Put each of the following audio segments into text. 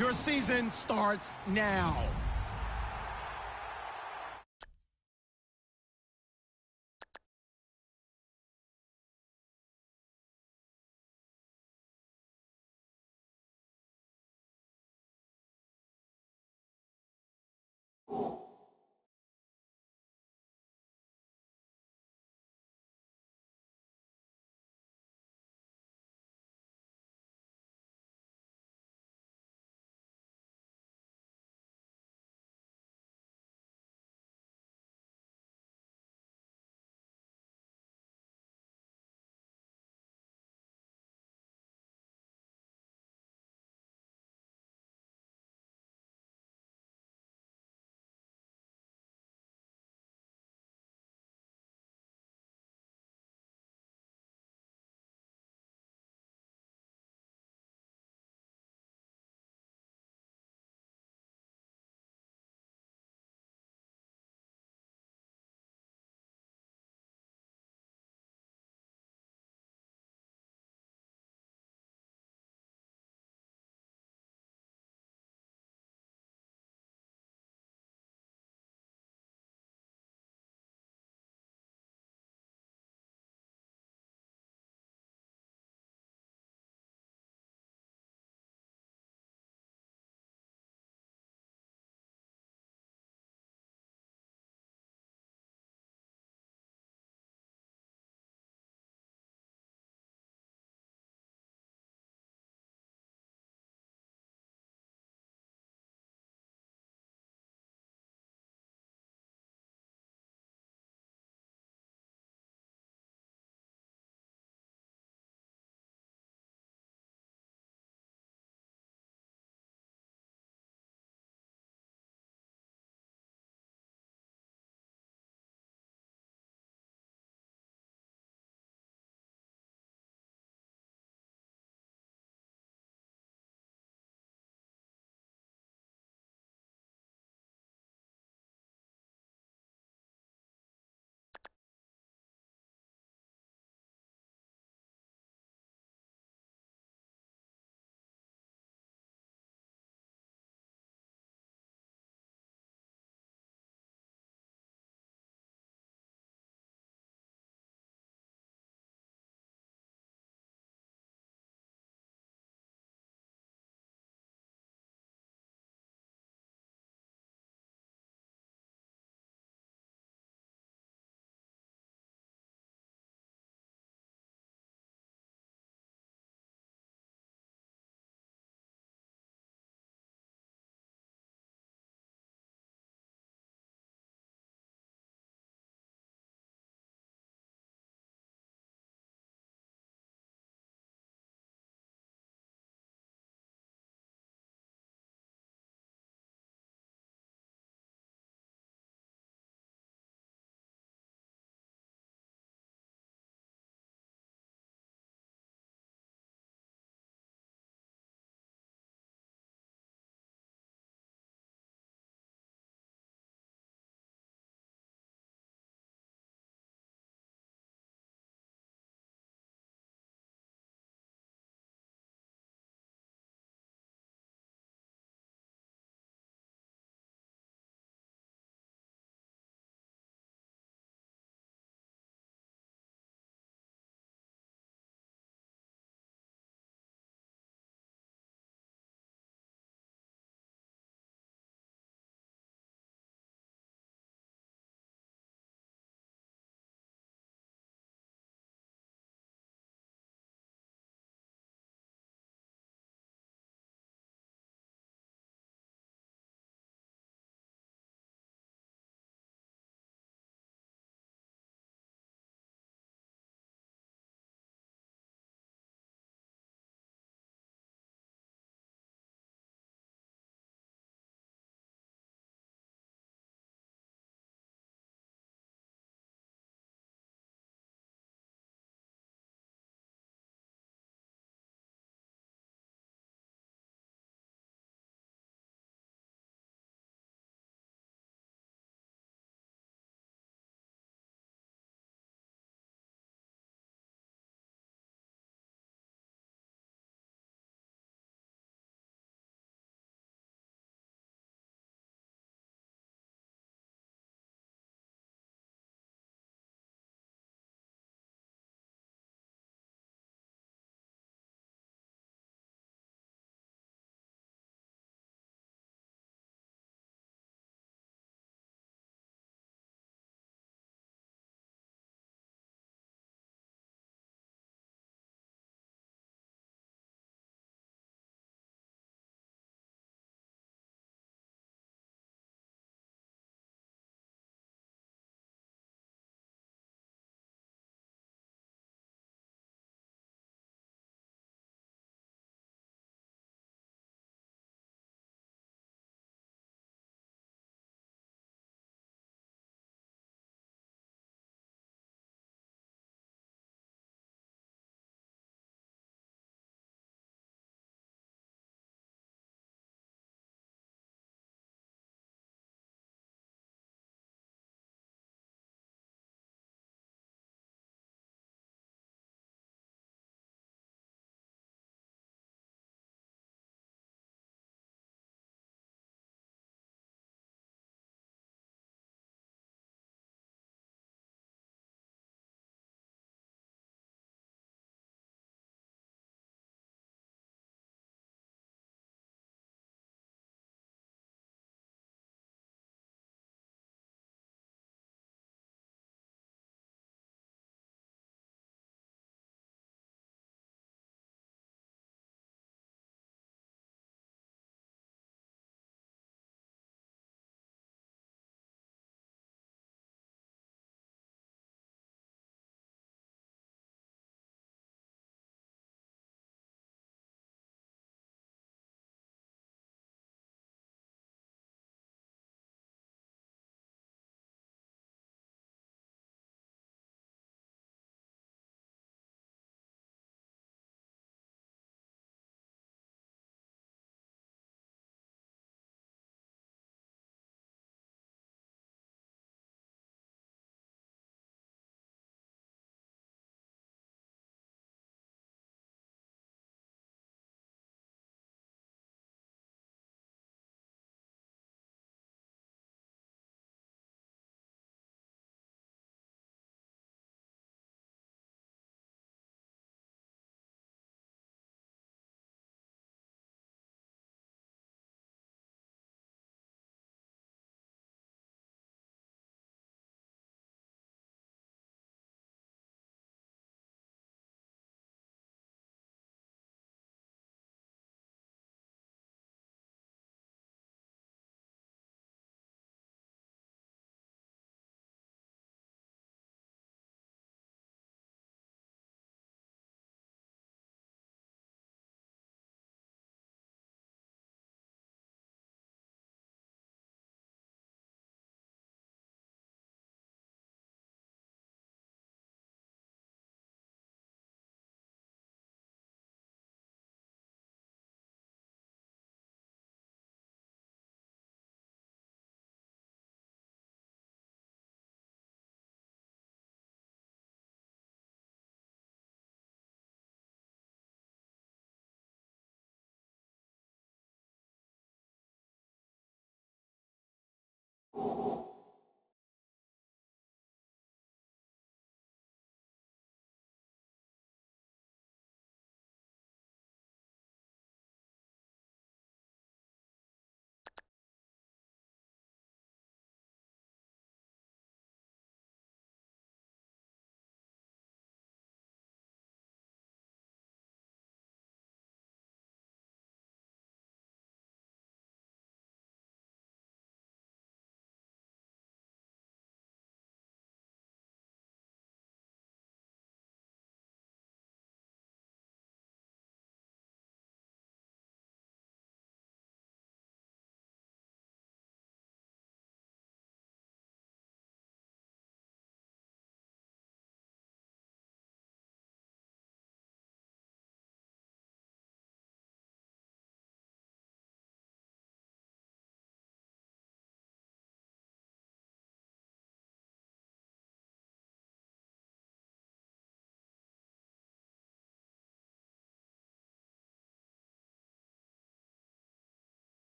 Your season starts now.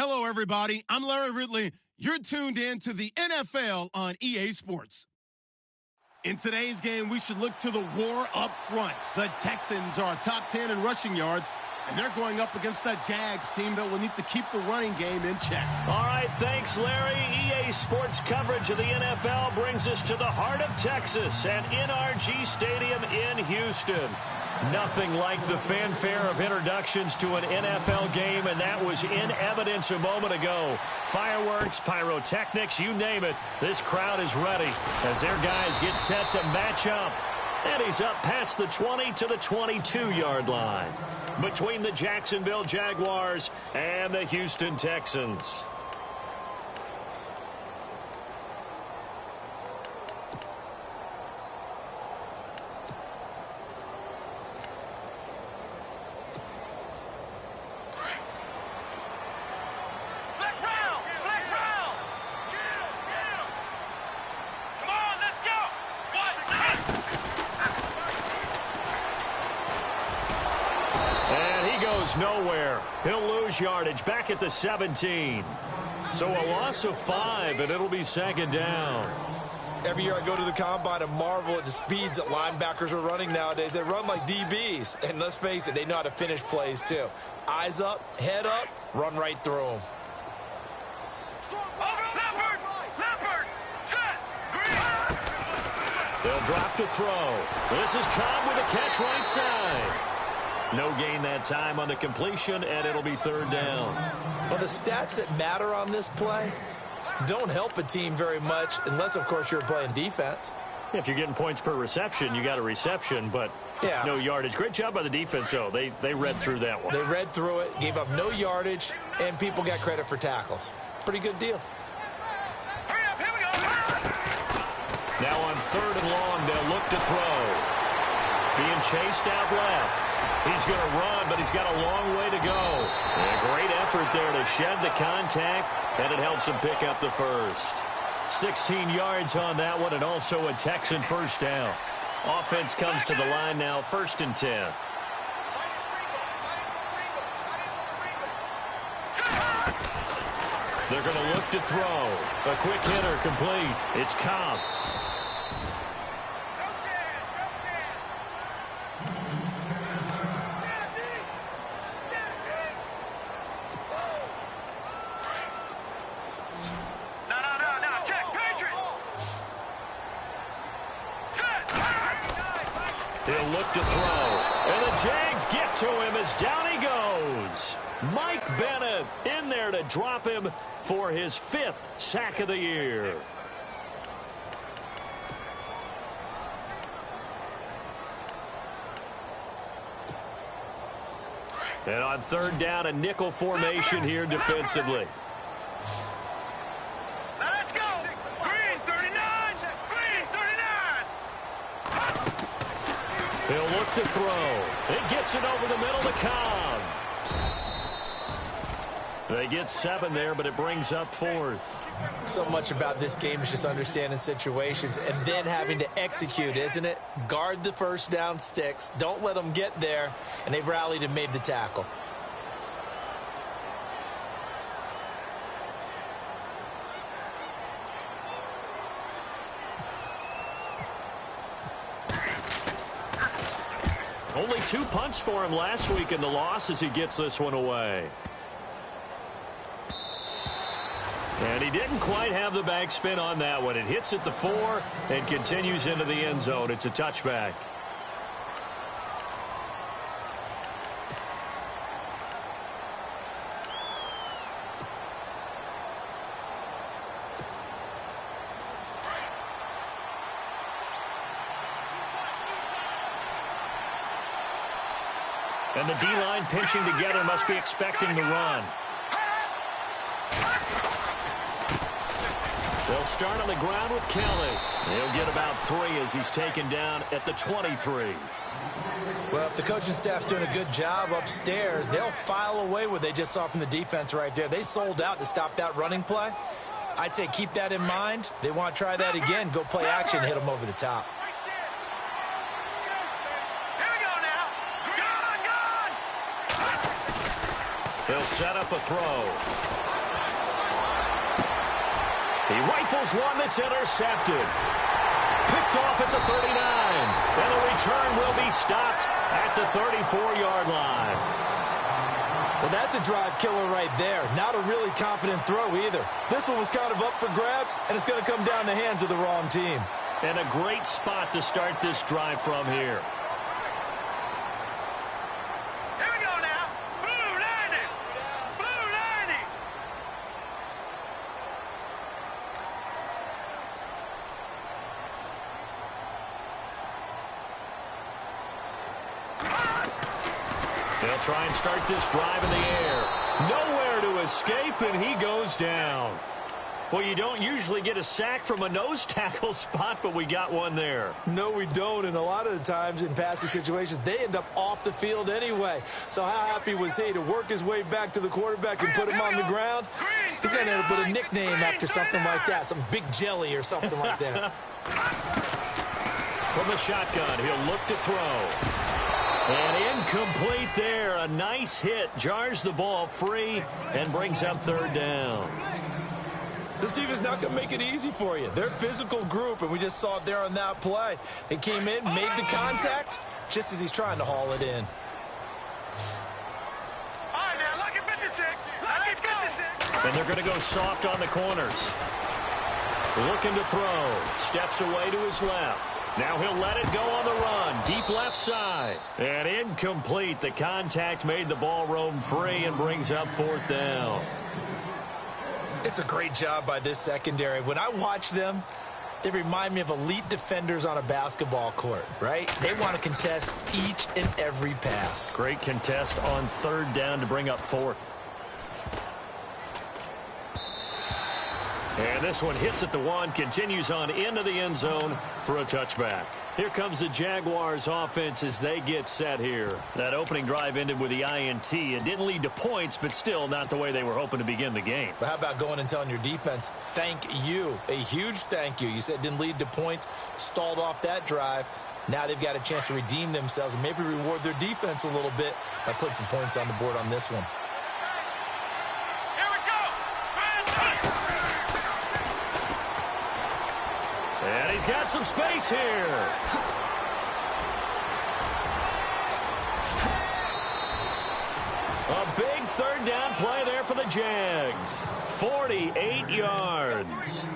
Hello, everybody. I'm Larry Ridley. You're tuned in to the NFL on EA Sports. In today's game, we should look to the war up front. The Texans are top 10 in rushing yards, and they're going up against the Jags team that will need to keep the running game in check. All right, thanks, Larry. EA Sports coverage of the NFL brings us to the heart of Texas at NRG Stadium in Houston. Nothing like the fanfare of introductions to an NFL game, and that was in evidence a moment ago. Fireworks, pyrotechnics, you name it. This crowd is ready as their guys get set to match up. And he's up past the 20 to the 22-yard line between the Jacksonville Jaguars and the Houston Texans. Nowhere. He'll lose yardage back at the 17. So a loss of 5, and it'll be second down. Every year I go to the combine and marvel at the speeds that linebackers are running nowadays. They run like DBs. And let's face it, they know how to finish plays too. Eyes up, head up, run right through them. They'll drop to throw. This is Cobb with a catch right side. No gain that time on the completion, and it'll be third down. Well, the stats that matter on this play don't help a team very much unless, of course, you're playing defense. If you're getting points per reception, you got a reception, but no yardage. Great job by the defense, though. They read through that one. They read through it, gave up no yardage, and people got credit for tackles. Pretty good deal. Now on third and long, they'll look to throw. Being chased out left. He's going to run, but he's got a long way to go. And a great effort there to shed the contact, and it helps him pick up the first. 16 yards on that one, and also a Texan first down. Offense comes to the line now, 1st and 10. They're going to look to throw. A quick hitter complete. It's Cobb. He'll look to throw. And the Jags get to him as down he goes. Mike Bennett in there to drop him for his 5th sack of the year. And on third down, a nickel formation here defensively. He'll look to throw. It gets it over the middle to Cobb. They get 7 there, but it brings up 4th. So much about this game is just understanding situations and then having to execute, isn't it? Guard the first down sticks. Don't let them get there. And they rallied and made the tackle. Only 2 punts for him last week in the loss as he gets this one away. And he didn't quite have the backspin on that one. It hits at the 4 and continues into the end zone. It's a touchback. And the D-line pinching together must be expecting the run. They'll start on the ground with Kelly. He'll get about 3 as he's taken down at the 23. Well, if the coaching staff's doing a good job upstairs, they'll file away what they just saw from the defense right there. They sold out to stop that running play. I'd say keep that in mind. They want to try that again. Go play action, hit them over the top. He'll set up a throw. He rifles one that's intercepted. Picked off at the 39. And the return will be stopped at the 34-yard line. Well, that's a drive killer right there. Not a really confident throw either. This one was kind of up for grabs, and it's going to come down the hands of the wrong team. And a great spot to start this drive from here. Here we go now. Blue 90. Blue 90. They'll try and start this drive in the air. Nowhere to escape, and he goes down. Well, you don't usually get a sack from a nose tackle spot, but we got one there. No, we don't, and a lot of the times in passing situations, they end up off the field anyway. So how happy was he to work his way back to the quarterback and put him on the ground? He's going to end up with a nickname after something like that, some Big Jelly or something like that. From the shotgun, he'll look to throw. And incomplete there. A nice hit. Jars the ball free and brings up third down. This defense is not going to make it easy for you. They're a physical group, and we just saw it there on that play. They came in, made the contact, just as he's trying to haul it in. All right, now, lucky 56. Lucky 56. And they're going to go soft on the corners. Looking to throw. Steps away to his left. Now he'll let it go on the run. Deep left side. And incomplete. The contact made the ball roam free and brings up fourth down. It's a great job by this secondary. When I watch them, they remind me of elite defenders on a basketball court, right? They want to contest each and every pass. Great contest on third down to bring up fourth. And this one hits at the one, continues on into the end zone for a touchback. Here comes the Jaguars offense as they get set here. That opening drive ended with the INT. It didn't lead to points, but still not the way they were hoping to begin the game. But how about going and telling your defense, thank you, a huge thank you. You said it didn't lead to points, stalled off that drive. Now they've got a chance to redeem themselves and maybe reward their defense a little bit by putting some points on the board on this one. And he's got some space here. A big third down play there for the Jags. 48 yards.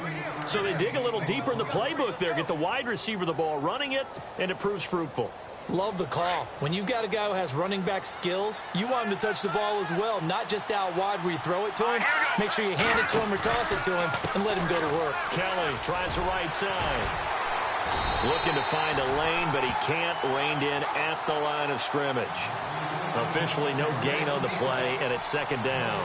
So they dig a little deeper in the playbook there, get the wide receiver the ball, running it, and it proves fruitful. Love the call. When you've got a guy who has running back skills, you want him to touch the ball as well, not just out wide where you throw it to him. Make sure you hand it to him or toss it to him and let him go to work. Kelly tries the right side. Looking to find a lane, but he can't. Reined in at the line of scrimmage. Officially no gain on the play, and it's second down.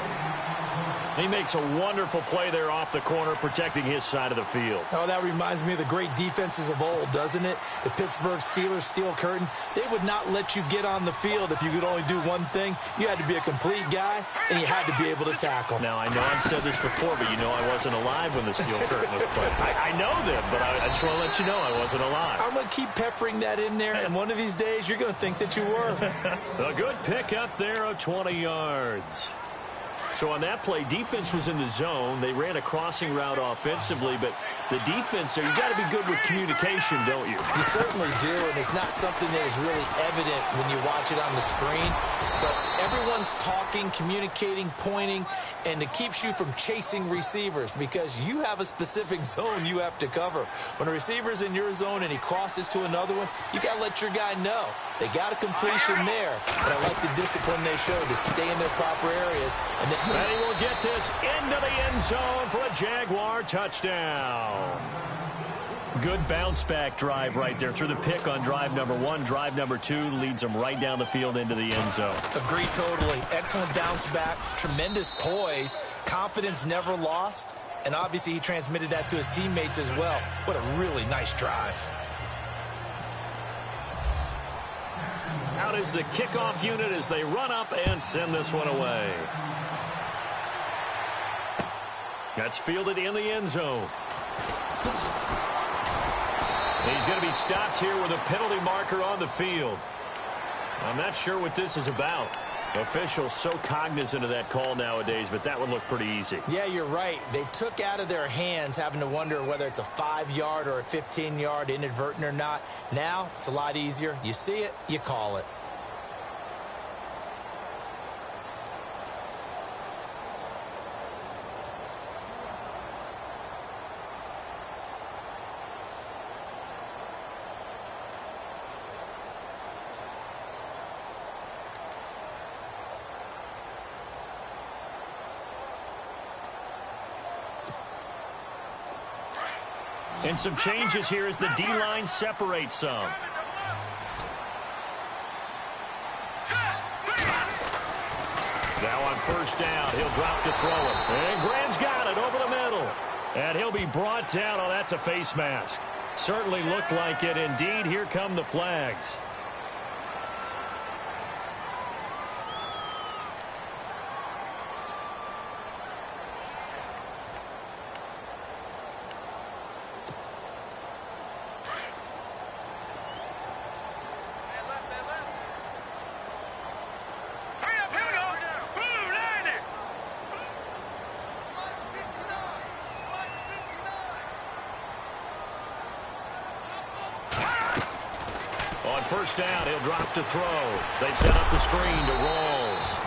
He makes a wonderful play there off the corner, protecting his side of the field. Oh, that reminds me of the great defenses of old, doesn't it? The Pittsburgh Steelers steel curtain. They would not let you get on the field if you could only do one thing. You had to be a complete guy, and you had to be able to tackle. Now, I know I've said this before, but you know I wasn't alive when the steel curtain was played. I know them, but I just want to let you know I wasn't alive. I'm going to keep peppering that in there, and one of these days you're going to think that you were. A good pick up there of 20 yards. So on that play, defense was in the zone. They ran a crossing route offensively, but the defense there, you got to be good with communication, don't you? You certainly do, and it's not something that is really evident when you watch it on the screen. But everyone's talking, communicating, pointing, and it keeps you from chasing receivers because you have a specific zone you have to cover. When a receiver's in your zone and he crosses to another one, you got to let your guy know. They got a completion there, but I like the discipline they showed to stay in their proper areas. And he will get this into the end zone for a Jaguar touchdown. Good bounce-back drive right there through the pick on drive number one. Drive number two leads them right down the field into the end zone. Agree totally. Excellent bounce-back, tremendous poise, confidence never lost, and obviously he transmitted that to his teammates as well. What a really nice drive. Out is the kickoff unit as they run up and send this one away. That's fielded in the end zone. He's going to be stopped here with a penalty marker on the field. I'm not sure what this is about. Officials so cognizant of that call nowadays, but that would look pretty easy. Yeah, you're right. They took out of their hands having to wonder whether it's a 5-yard or a 15-yard, inadvertent or not. Now, it's a lot easier. You see it, you call it. And some changes here as the D-line separates some. Now on first down, he'll drop to throw it. And Graham's got it over the middle. And he'll be brought down. Oh, that's a face mask. Certainly looked like it. Indeed, here come the flags. First down, he'll drop to throw. They set up the screen to Rawls.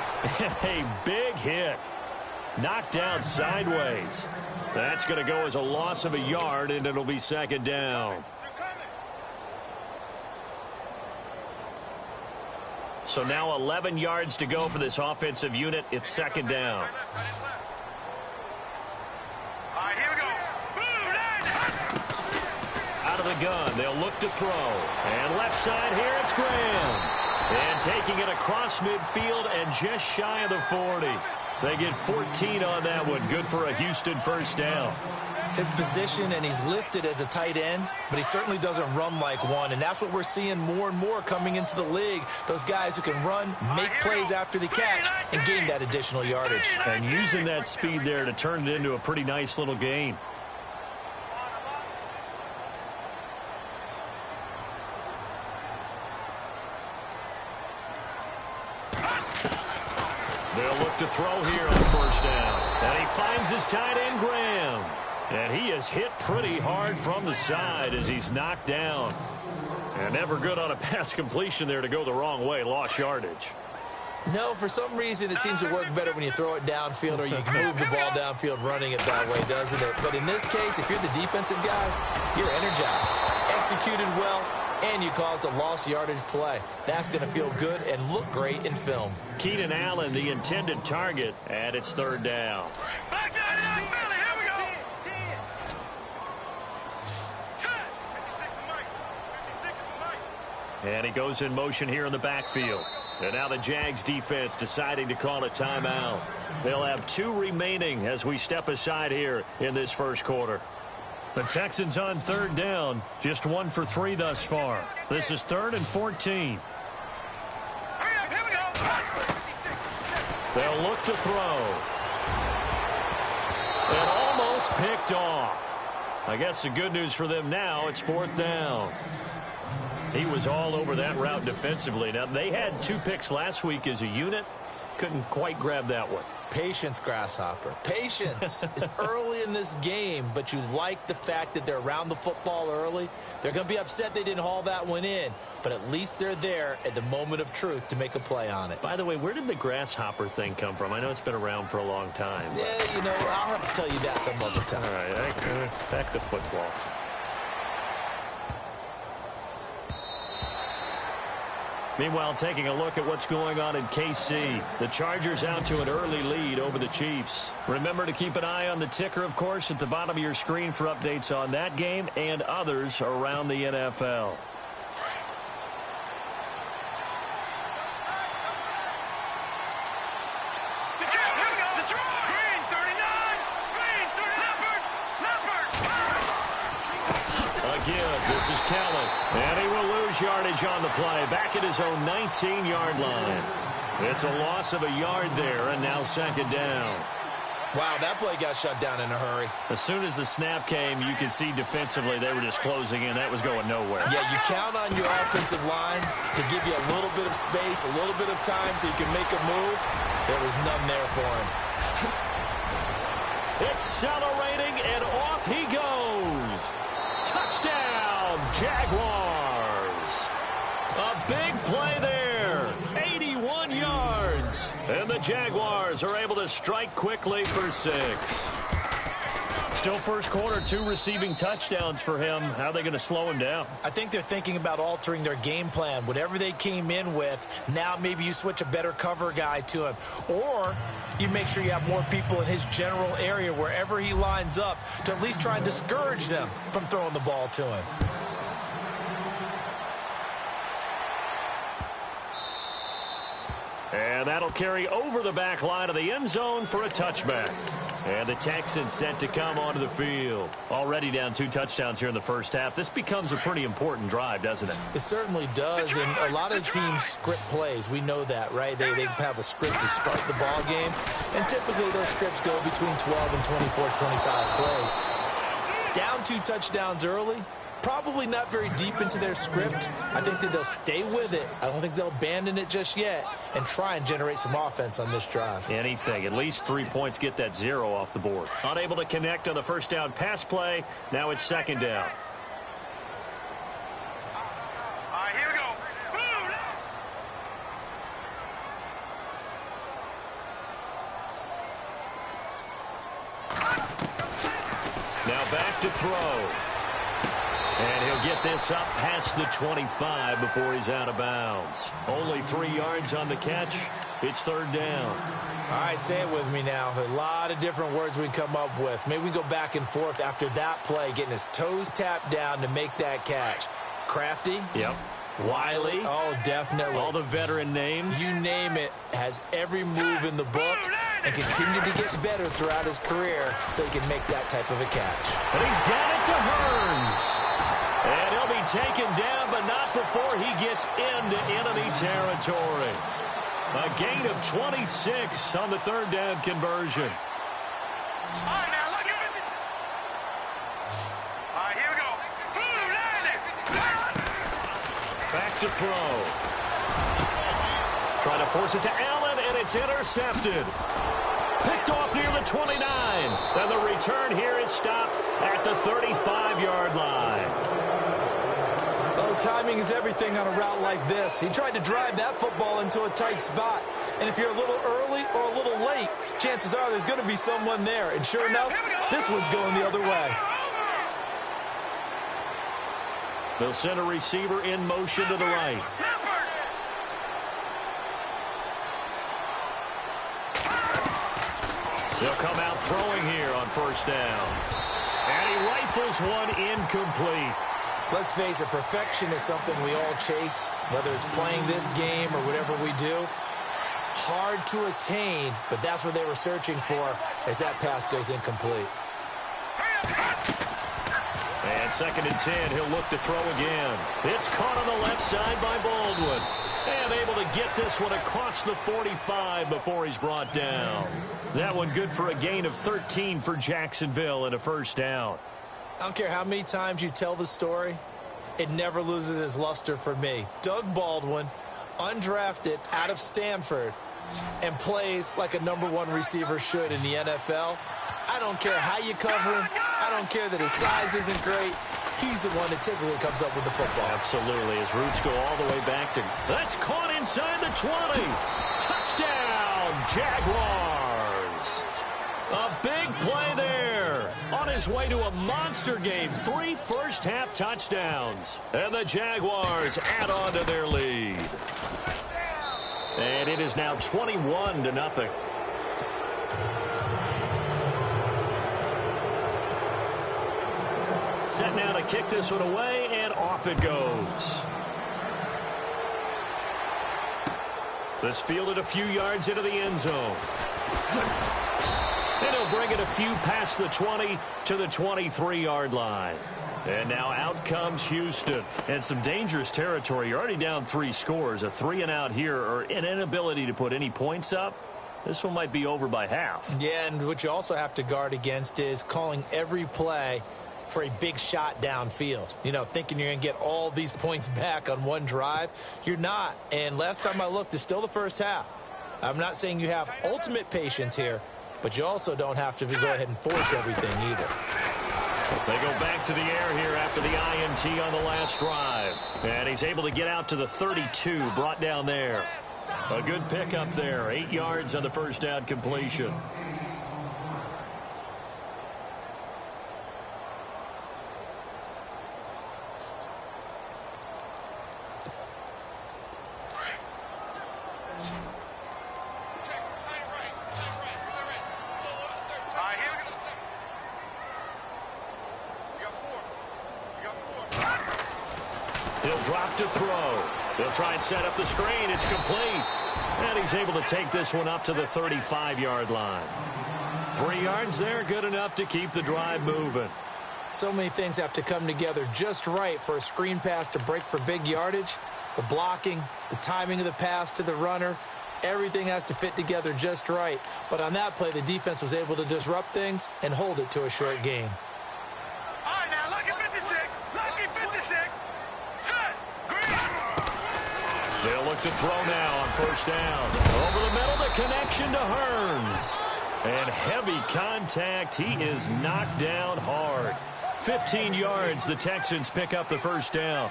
A big hit. Knocked down sideways. That's going to go as a loss of a yard, and it'll be second down. So now 11 yards to go for this offensive unit. It's second down. The gun. They'll look to throw. And left side here, it's Graham. And taking it across midfield and just shy of the 40. They get 14 on that one. Good for a Houston first down. His position, and he's listed as a tight end, but he certainly doesn't run like one, and that's what we're seeing more and more coming into the league. Those guys who can run, make plays after the catch, and gain that additional yardage. And using that speed there to turn it into a pretty nice little gain. To throw here on first down. And he finds his tight end, Graham. And he is hit pretty hard from the side as he's knocked down. And never good on a pass completion there to go the wrong way. Lost yardage. No, for some reason it seems to work better when you throw it downfield or you can move the ball downfield running it that way, doesn't it? But in this case, if you're the defensive guys, you're energized. Executed well. And you caused a lost yardage play. That's going to feel good and look great in film. Keenan Allen, the intended target, and it's third down. Back down in the belly. Here we go. And he goes in motion here in the backfield. And now the Jags defense deciding to call a timeout. They'll have 2 remaining as we step aside here in this first quarter. The Texans on third down, just 1 for 3 thus far. This is 3rd and 14. They'll look to throw. And almost picked off. I guess the good news for them now, it's 4th down. He was all over that route defensively. Now, they had 2 picks last week as a unit. Couldn't quite grab that one. Patience, Grasshopper. Patience is early in this game, but you like the fact that they're around the football early. They're going to be upset they didn't haul that one in, but at least they're there at the moment of truth to make a play on it. By the way, where did the grasshopper thing come from? I know it's been around for a long time. But... yeah, you know, I'll have to tell you that some other time. All right, back to football. Meanwhile, taking a look at what's going on in KC. The Chargers out to an early lead over the Chiefs. Remember to keep an eye on the ticker, of course, at the bottom of your screen for updates on that game and others around the NFL. This is Kelly, and he will lose yardage on the play, back at his own 19-yard line. It's a loss of a yard there, and now second down. Wow, that play got shut down in a hurry. As soon as the snap came, you could see defensively they were just closing in. That was going nowhere. Yeah, you count on your offensive line to give you a little bit of space, a little bit of time so you can make a move. There was none there for him. Accelerating, and off he goes. Touchdown, Jaguars. A big play there. 81 yards. And the Jaguars are able to strike quickly for 6. Still first quarter, 2 receiving touchdowns for him. How are they going to slow him down? I think they're thinking about altering their game plan. Whatever they came in with, now maybe you switch a better cover guy to him. Or you make sure you have more people in his general area wherever he lines up to at least try and discourage them from throwing the ball to him. And that'll carry over the back line of the end zone for a touchback. And the Texans set to come onto the field. Already down 2 touchdowns here in the first half. This becomes a pretty important drive, doesn't it? It certainly does, and a lot of teams script plays. We know that, right? They have a script to start the ball game, and typically those scripts go between 12 and 24, 25 plays. Down 2 touchdowns early, probably not very deep into their script. I think that they'll stay with it. I don't think they'll abandon it just yet and try and generate some offense on this drive. Anything. At least 3 points get that 0 off the board. Unable to connect on the first down pass play. Now it's second down. All right, here we go. Now back to throw. And he'll get this up past the 25 before he's out of bounds. Only 3 yards on the catch. It's third down. All right, say it with me now. A lot of different words we come up with. Maybe we go back and forth after that play, getting his toes tapped down to make that catch. Crafty? Yep. Wiley? Oh, definitely. All the veteran names? You name it. Has every move in the book and continued to get better throughout his career so he can make that type of a catch. And he's got it to Hearns. And he'll be taken down, but not before he gets into enemy territory. A gain of 26 on the third down conversion. All right, now look at it. All right, here we go. Back to throw. Trying to force it to Allen, and it's intercepted. Picked off near the 29. And the return here is stopped at the 35-yard line. Oh, timing is everything on a route like this. He tried to drive that football into a tight spot. And if you're a little early or a little late, chances are there's going to be someone there. And sure enough, this one's going the other way. They'll send a receiver in motion to the right. They'll come out throwing here on first down. And he rifles one incomplete. Let's face it, perfection is something we all chase, whether it's playing this game or whatever we do. Hard to attain, but that's what they were searching for as that pass goes incomplete. And second and 10, he'll look to throw again. It's caught on the left side by Baldwin. And able to get this one across the 45 before he's brought down. That one good for a gain of 13 for Jacksonville and a first down. I don't care how many times you tell the story, it never loses its luster for me. Doug Baldwin, undrafted out of Stanford, and plays like a #1 receiver should in the NFL. I don't care how you cover him. I don't care that his size isn't great. He's the one that typically comes up with the football. Absolutely. His roots go all the way back to... That's caught inside the 20. Touchdown, Jaguars. A big play there. On his way to a monster game. 3 first-half touchdowns. And the Jaguars add on to their lead. And it is now 21-0. Set now to kick this one away, and off it goes. This fielded a few yards into the end zone. And he'll bring it a few past the 20 to the 23-yard line. And now out comes Houston. And some dangerous territory. You're already down 3 scores. A 3-and-out here, or an inability to put any points up. This one might be over by half. Yeah, and what you also have to guard against is calling every play for a big shot downfield. You know, thinking you're going to get all these points back on one drive. You're not. And last time I looked, it's still the first half. I'm not saying you have ultimate patience here, but you also don't have to go ahead and force everything either. They go back to the air here after the INT on the last drive. And he's able to get out to the 32, brought down there. A good pickup there, 8 yards on the first down completion. He'll drop to throw. He'll try and set up the screen. It's complete. And he's able to take this one up to the 35-yard line. 3 yards there, good enough to keep the drive moving. So many things have to come together just right for a screen pass to break for big yardage. The blocking, the timing of the pass to the runner, everything has to fit together just right. But on that play, the defense was able to disrupt things and hold it to a short game. All right, now, lucky 56. Lucky 56. Set. Green. They'll look to throw now on first down. Over the middle, the connection to Hearns. And heavy contact. He is knocked down hard. 15 yards. The Texans pick up the first down.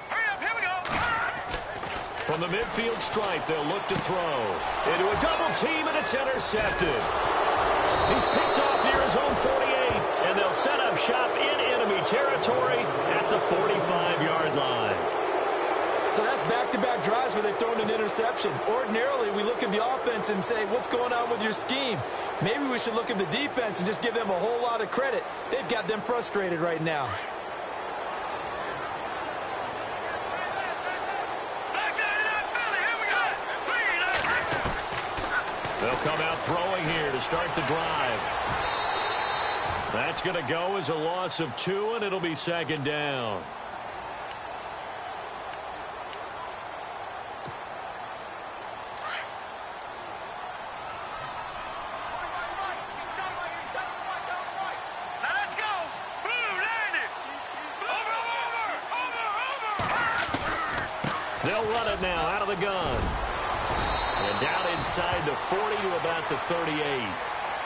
Hurry up, here we go. From the midfield stripe, they'll look to throw. Into a double team, and it's intercepted. He's picked off near his own 48, and they'll set up shop in enemy territory at the 45-yard line. So that's back-to-back drives where they've thrown an interception. Ordinarily, we look at the offense and say, what's going on with your scheme? Maybe we should look at the defense and just give them a whole lot of credit. They've got them frustrated right now. They'll come out throwing here to start the drive. That's going to go as a loss of 2, and it'll be second down. They'll run it now out of the gun. And down inside the 40 to about the 38.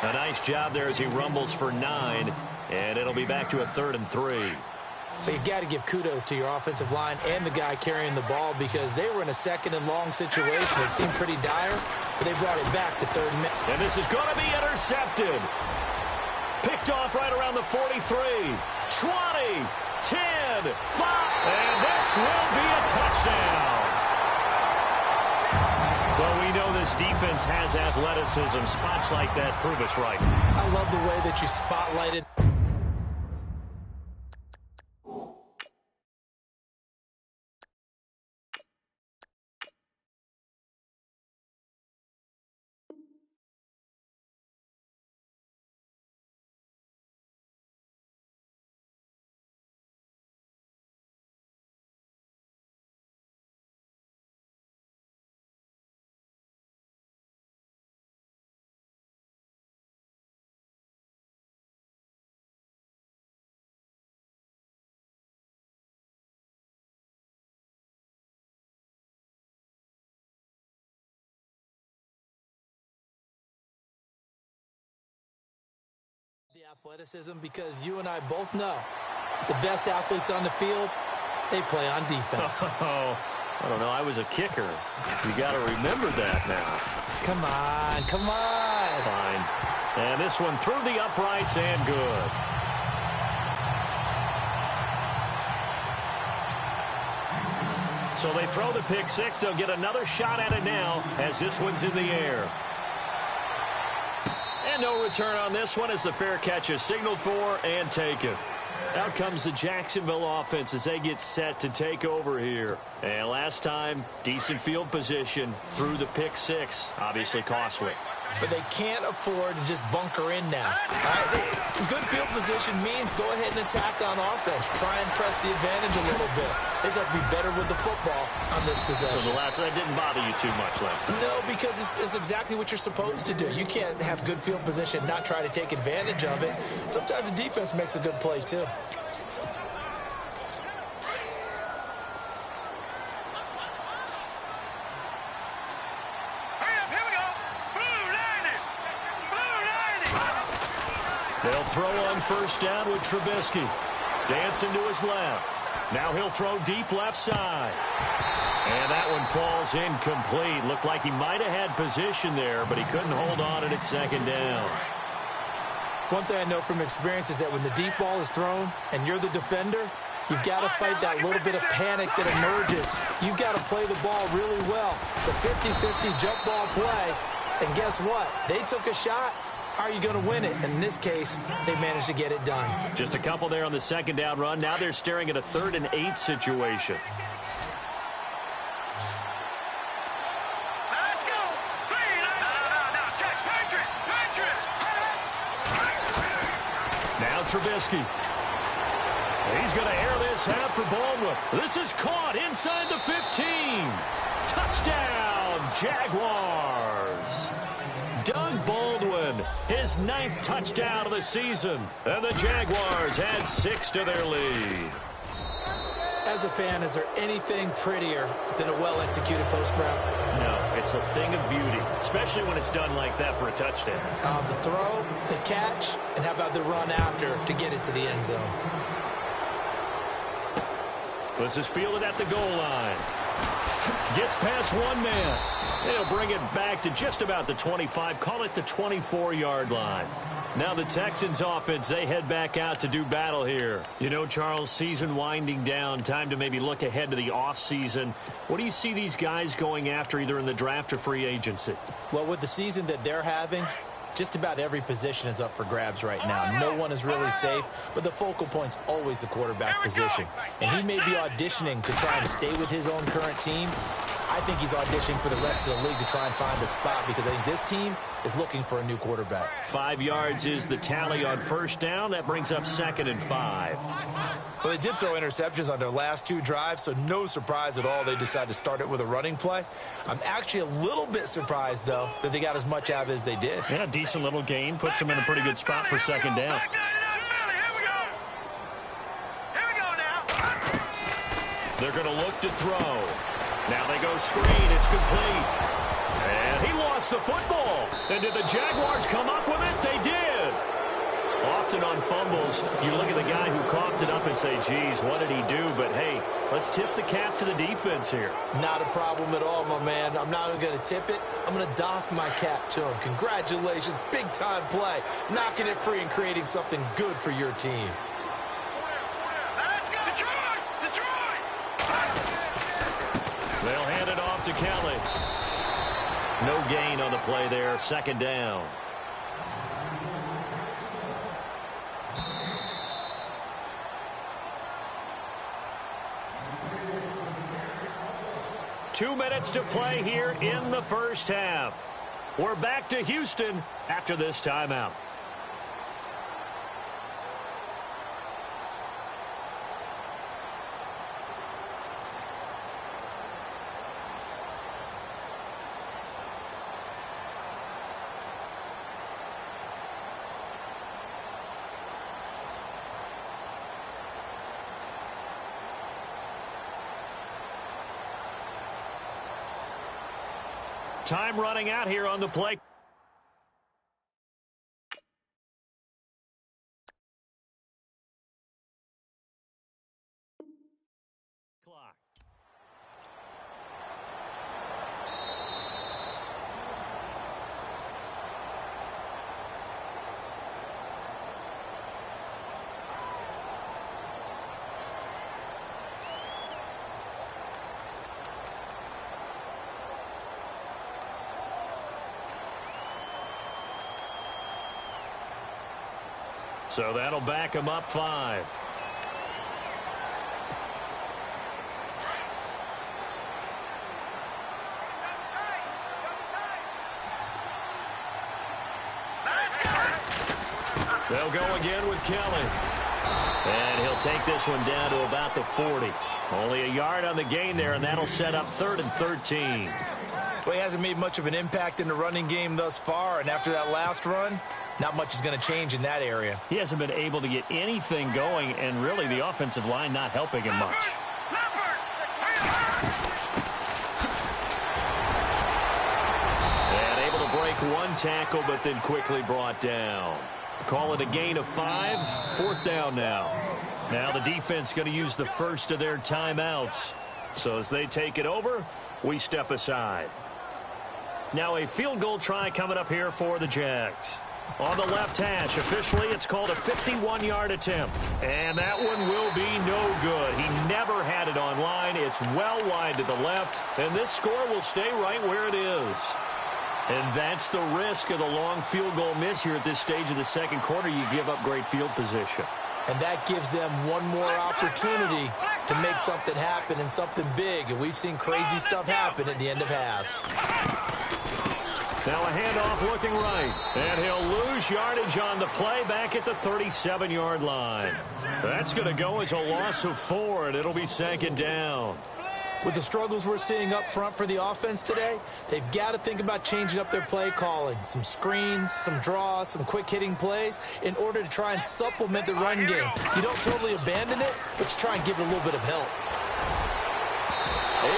A nice job there as he rumbles for 9. And it'll be back to a 3rd and 3. But you got to give kudos to your offensive line and the guy carrying the ball because they were in a 2nd and long situation. It seemed pretty dire, but they brought it back to 3rd and mid. And this is going to be intercepted. Picked off right around the 43. 20, 10, 5. And this will be a touchdown. Well, we know this defense has athleticism. Spots like that prove us right. I love the way that you spotlighted. The athleticism, because you and I both know the best athletes on the field, they play on defense. Oh, I don't know. I was a kicker. You got to remember that now. Come on, come on. Fine. And this one through the uprights and good. So they throw the pick six. They'll get another shot at it now as this one's in the air. And no return on this one as the fair catch is signaled for and taken. Out comes the Jacksonville offense as they get set to take over here. And last time, decent field position through the pick six. Obviously costly. but they can't afford to just bunker in now. All right? Good field position means go ahead and attack on offense. Try and press the advantage a little bit. They just have to be better with the football on this possession. So the last one didn't bother you too much last time? No, because it's exactly what you're supposed to do. You can't have good field position, not try to take advantage of it. Sometimes the defense makes a good play, too. They'll throw on first down with Trubisky. Dancing to his left. Now he'll throw deep left side. And that one falls incomplete. Looked like he might have had position there, but he couldn't hold on at second down. One thing I know from experience is that when the deep ball is thrown and you're the defender, you've got to fight that little bit of panic that emerges. You've got to play the ball really well. It's a 50-50 jump ball play. And guess what? They took a shot. How are you going to win it? And in this case, they managed to get it done. Just a couple there on the second down run. Now they're staring at a 3rd and 8 situation. Let's go. No, check. Patriot. Now Trubisky. He's going to air this out for Baldwin. This is caught inside the 15. Touchdown, Jaguars. Doug Baldwin, his 9th touchdown of the season. And the Jaguars add 6 to their lead. As a fan, is there anything prettier than a well-executed post route? No, it's a thing of beauty, especially when it's done like that for a touchdown. The throw, the catch, and how about the run after to get it to the end zone? This is fielded at the goal line. Gets past one man. They'll bring it back to just about the 25. Call it the 24-yard line. Now the Texans offense, they head back out to do battle here. You know, Charles, season winding down. Time to maybe look ahead to the offseason. What do you see these guys going after either in the draft or free agency? Well, with the season that they're having, just about every position is up for grabs right now. No one is really safe, but the focal point's always the quarterback position. And he may be auditioning to try and stay with his own current team. I think he's auditioning for the rest of the league to try and find a spot because I think this team is looking for a new quarterback. 5 yards is the tally on first down. That brings up 2nd and 5. Well, they did throw interceptions on their last 2 drives, so no surprise at all they decided to start it with a running play. I'm actually a little bit surprised, though, that they got as much out of it as they did. Yeah, decent little gain. Puts them in a pretty good spot for 2nd down. They're going to look to throw. Now they go screen. It's complete. And he lost the football. And did the Jaguars come up with it? They did. Often on fumbles, you look at the guy who coughed it up and say, geez, what did he do? But, hey, let's tip the cap to the defense here. Not a problem at all, my man. I'm not even going to tip it. I'm going to doff my cap to him. Congratulations. Big-time play. Knocking it free and creating something good for your team. Let's go. Detroit. They'll hand it off to Kelly. No gain on the play there. 2nd down. Two minutes to play here in the first half. We're back to Houston after this timeout. Time running out here on the play. Clock. So that'll back him up 5. They'll go again with Kelly. And he'll take this one down to about the 40. Only a yard on the gain there, and that'll set up 3rd and 13. Well, he hasn't made much of an impact in the running game thus far, and after that last run, not much is going to change in that area. He hasn't been able to get anything going, and really the offensive line not helping him much. And able to break one tackle, but then quickly brought down. Call it a gain of 5. 4th down now. Now the defense going to use the first of their timeouts. So as they take it over, we step aside. Now a field goal try coming up here for the Jags. On the left hash, officially it's called a 51-yard attempt. And that one will be no good. He never had it on line. It's well wide to the left. And this score will stay right where it is. And that's the risk of the long field goal miss here at this stage of the second quarter. You give up great field position. And that gives them one more opportunity to make something happen and something big. And we've seen crazy stuff happen at the end of halves. Now a handoff looking right. And he'll lose yardage on the play back at the 37-yard line. That's going to go as a loss of 4, and it'll be 2nd down. With the struggles we're seeing up front for the offense today, they've got to think about changing up their play calling. Some screens, some draws, some quick-hitting plays in order to try and supplement the run game. You don't totally abandon it, but you try and give it a little bit of help.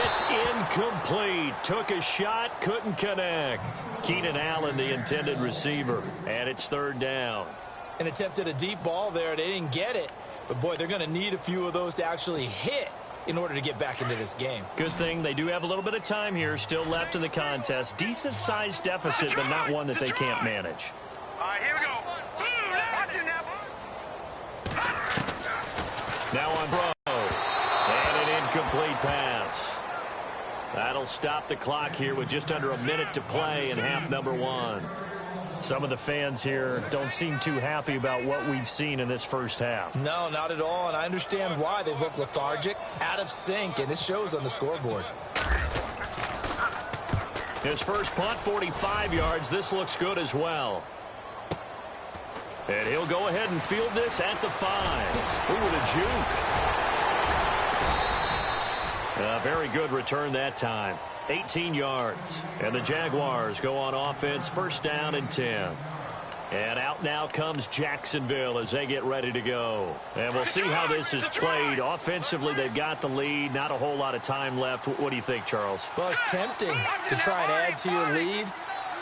It's incomplete. Took a shot, couldn't connect. Keenan Allen, the intended receiver, and it's 3rd down. And attempted a deep ball there. They didn't get it. But, boy, they're going to need a few of those to actually hit in order to get back into this game. Good thing they do have a little bit of time here still left in the contest. Decent-sized deficit, but not one that they can't manage. All right, here we go. Watch it now. Now on Bro. And an incomplete pass. That'll stop the clock here with just under a minute to play in half number 1. Some of the fans here don't seem too happy about what we've seen in this first half. No, not at all, and I understand why. They look lethargic, out of sync, and it shows on the scoreboard. His first punt, 45 yards. This looks good as well. And he'll go ahead and field this at the 5. Ooh, with a juke. A very good return that time. 18 yards. And the Jaguars go on offense, 1st down and 10. And out now comes Jacksonville as they get ready to go. And we'll see how this is played. Offensively, they've got the lead. Not a whole lot of time left. What do you think, Charles? Well, it's tempting to try and add to your lead,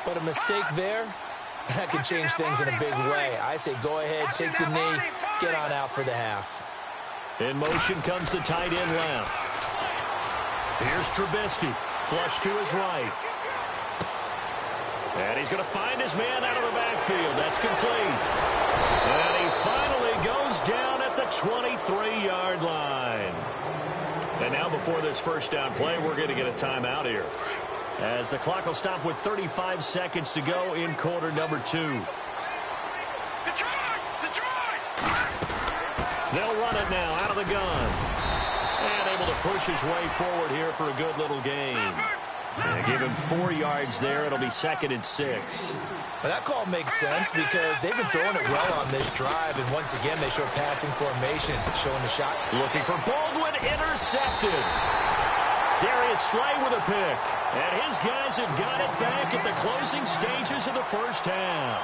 but a mistake there, that can change things in a big way. I say go ahead, take the knee, get on out for the half. In motion comes the tight end left. Here's Trubisky. Flush to his right. And he's going to find his man out of the backfield. That's complete. And he finally goes down at the 23-yard line. And now before this first down play, we're going to get a timeout here, as the clock will stop with 35 seconds to go in quarter number 2. They'll run it now out of the gun. And able to push his way forward here for a good little gain. And give him 4 yards there. It'll be 2nd and 6. Well, that call makes sense because they've been throwing it well on this drive. And once again, they show passing formation, showing the shot. Looking for Baldwin, intercepted. Darius Slay with a pick. And his guys have got it back at the closing stages of the first half.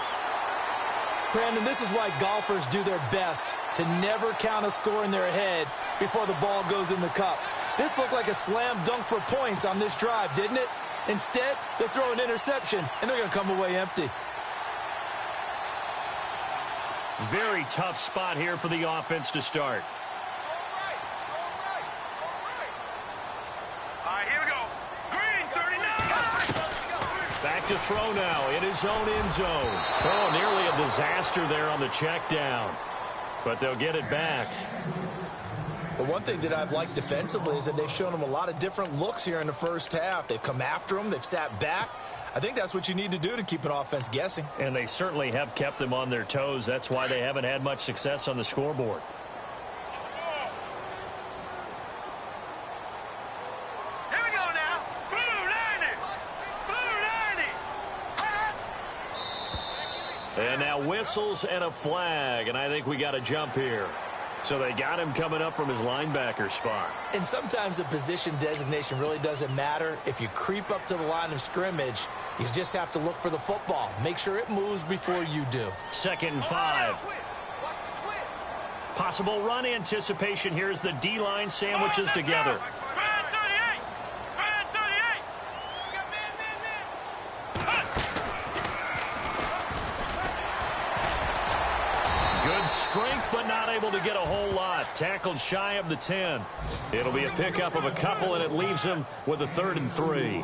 Brandon, this is why golfers do their best to never count a score in their head before the ball goes in the cup. This looked like a slam dunk for points on this drive, didn't it? Instead, they throw an interception, and they're going to come away empty. Very tough spot here for the offense to start. All right, here we go. Green, 39. Back to throw now in his own end zone. Oh, nearly a disaster there on the check down. But they'll get it back. But one thing that I've liked defensively is that they've shown them a lot of different looks here in the first half. They've come after them. They've sat back. I think that's what you need to do to keep an offense guessing. And they certainly have kept them on their toes. That's why they haven't had much success on the scoreboard. Here we go now. Blue 90. Blue 90. And And now whistles and a flag, and I think we got a jump here. So they got him coming up from his linebacker spot. And sometimes the position designation really doesn't matter. If you creep up to the line of scrimmage, you just have to look for the football. Make sure it moves before you do. 2nd and 5. Possible run anticipation here as the D-line sandwiches together. Good strength, but not able to get a whole lot. Tackled shy of the 10. It'll be a pickup of a couple, and it leaves him with a 3rd and 3.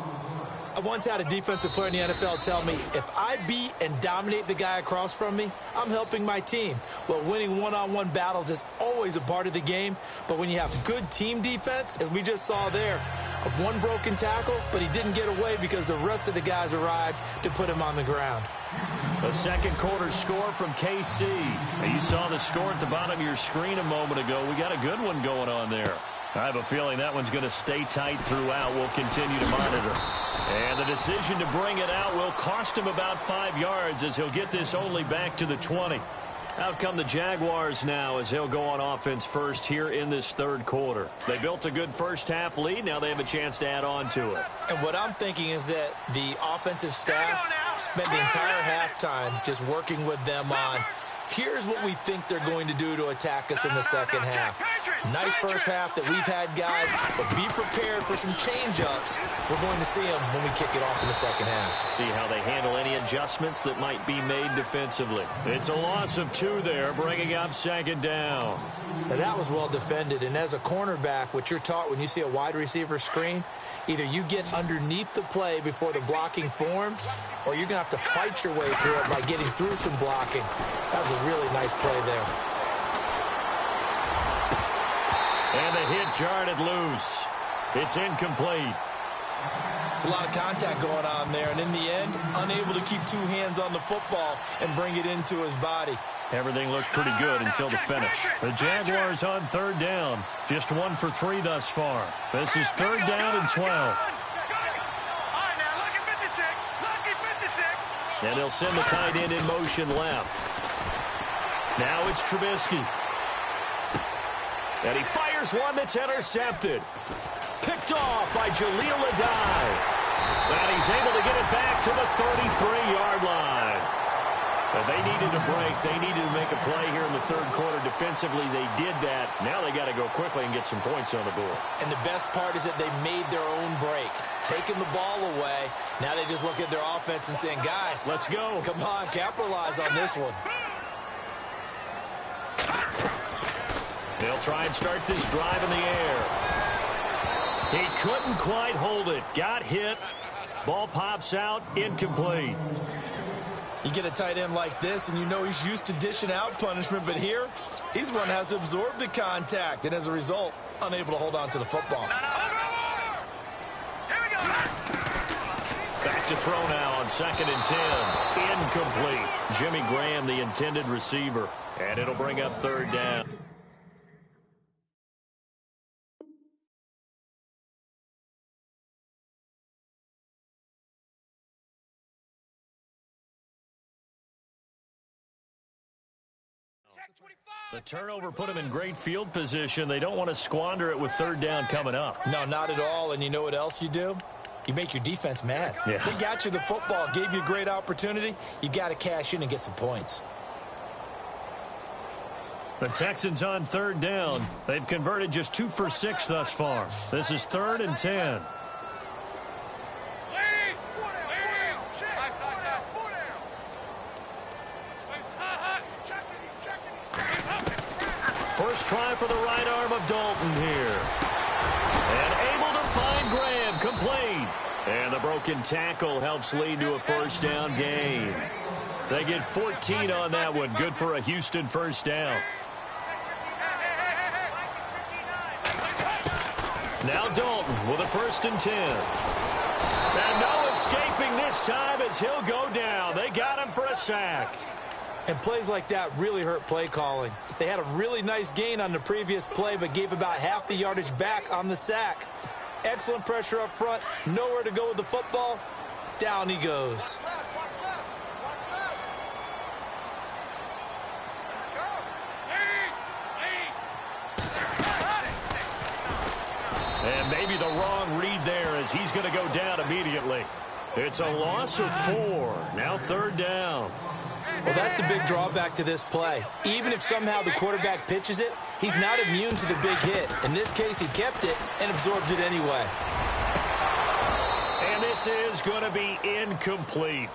I once had a defensive player in the NFL tell me, if I beat and dominate the guy across from me, I'm helping my team. Well, winning one-on-one battles is always a part of the game, but when you have good team defense, as we just saw there, one broken tackle, but he didn't get away because the rest of the guys arrived to put him on the ground. The second quarter score from KC. Now, you saw the score at the bottom of your screen a moment ago. We got a good one going on there. I have a feeling that one's going to stay tight throughout. We'll continue to monitor. And the decision to bring it out will cost him about 5 yards as he'll get this only back to the 20. Out come the Jaguars now as they'll go on offense first here in this 3rd quarter. They built a good first-half lead. Now they have a chance to add on to it. And what I'm thinking is that the offensive staff spent the entire halftime just working with them on, here's what we think they're going to do to attack us in the second half. Nice first half that we've had, guys, but be prepared for some change-ups. We're going to see them when we kick it off in the second half. See how they handle any adjustments that might be made defensively. It's a loss of 2 there, bringing up 2nd down. Now, that was well defended, and as a cornerback, what you're taught when you see a wide receiver screen, either you get underneath the play before the blocking forms, or you're going to have to fight your way through it by getting through some blocking. That was a really nice play there. And the hit jarred it loose. It's incomplete. It's a lot of contact going on there, and in the end, unable to keep 2 hands on the football and bring it into his body. Everything looked pretty good until the finish. The Jaguars on 3rd down. Just 1 for 3 thus far. This is 3rd down and 12. And they'll send the tight end in motion left. Now it's Trubisky. And he fires one that's intercepted. Picked off by Jaleel Adai. And he's able to get it back to the 33-yard line. But they needed a break. They needed to make a play here in the 3rd quarter. Defensively, they did that. Now they got to go quickly and get some points on the board. And the best part is that they made their own break. Taking the ball away. Now they just look at their offense and saying, guys, let's go. Come on, capitalize on this one. They'll try and start this drive in the air. He couldn't quite hold it. Got hit. Ball pops out. Incomplete. You get a tight end like this, and you know he's used to dishing out punishment, but here, he's one that has to absorb the contact, and as a result, unable to hold on to the football. Back to throw now on 2nd and 10. Incomplete. Jimmy Graham, the intended receiver, and it'll bring up 3rd down. The turnover put them in great field position. They don't want to squander it with 3rd down coming up. No, not at all. And you know what else you do? You make your defense mad. Yeah. They got you the football, gave you a great opportunity. You got to cash in and get some points. The Texans on 3rd down. They've converted just 2 for 6 thus far. This is 3rd and 10. First try for the right arm of Dalton here. And able to find Graham, complete. And the broken tackle helps lead to a 1st down gain. They get 14 on that one. Good for a Houston 1st down. Now Dalton with a 1st and 10. And no escaping this time as he'll go down. They got him for a sack. And plays like that really hurt play calling. They had a really nice gain on the previous play, but gave about half the yardage back on the sack. Excellent pressure up front. Nowhere to go with the football. Down he goes. And maybe the wrong read there as he's going to go down immediately. It's a loss of 4. Now 3rd down. Well, that's the big drawback to this play. Even if somehow the quarterback pitches it, he's not immune to the big hit. In this case, he kept it and absorbed it anyway. And this is going to be incomplete.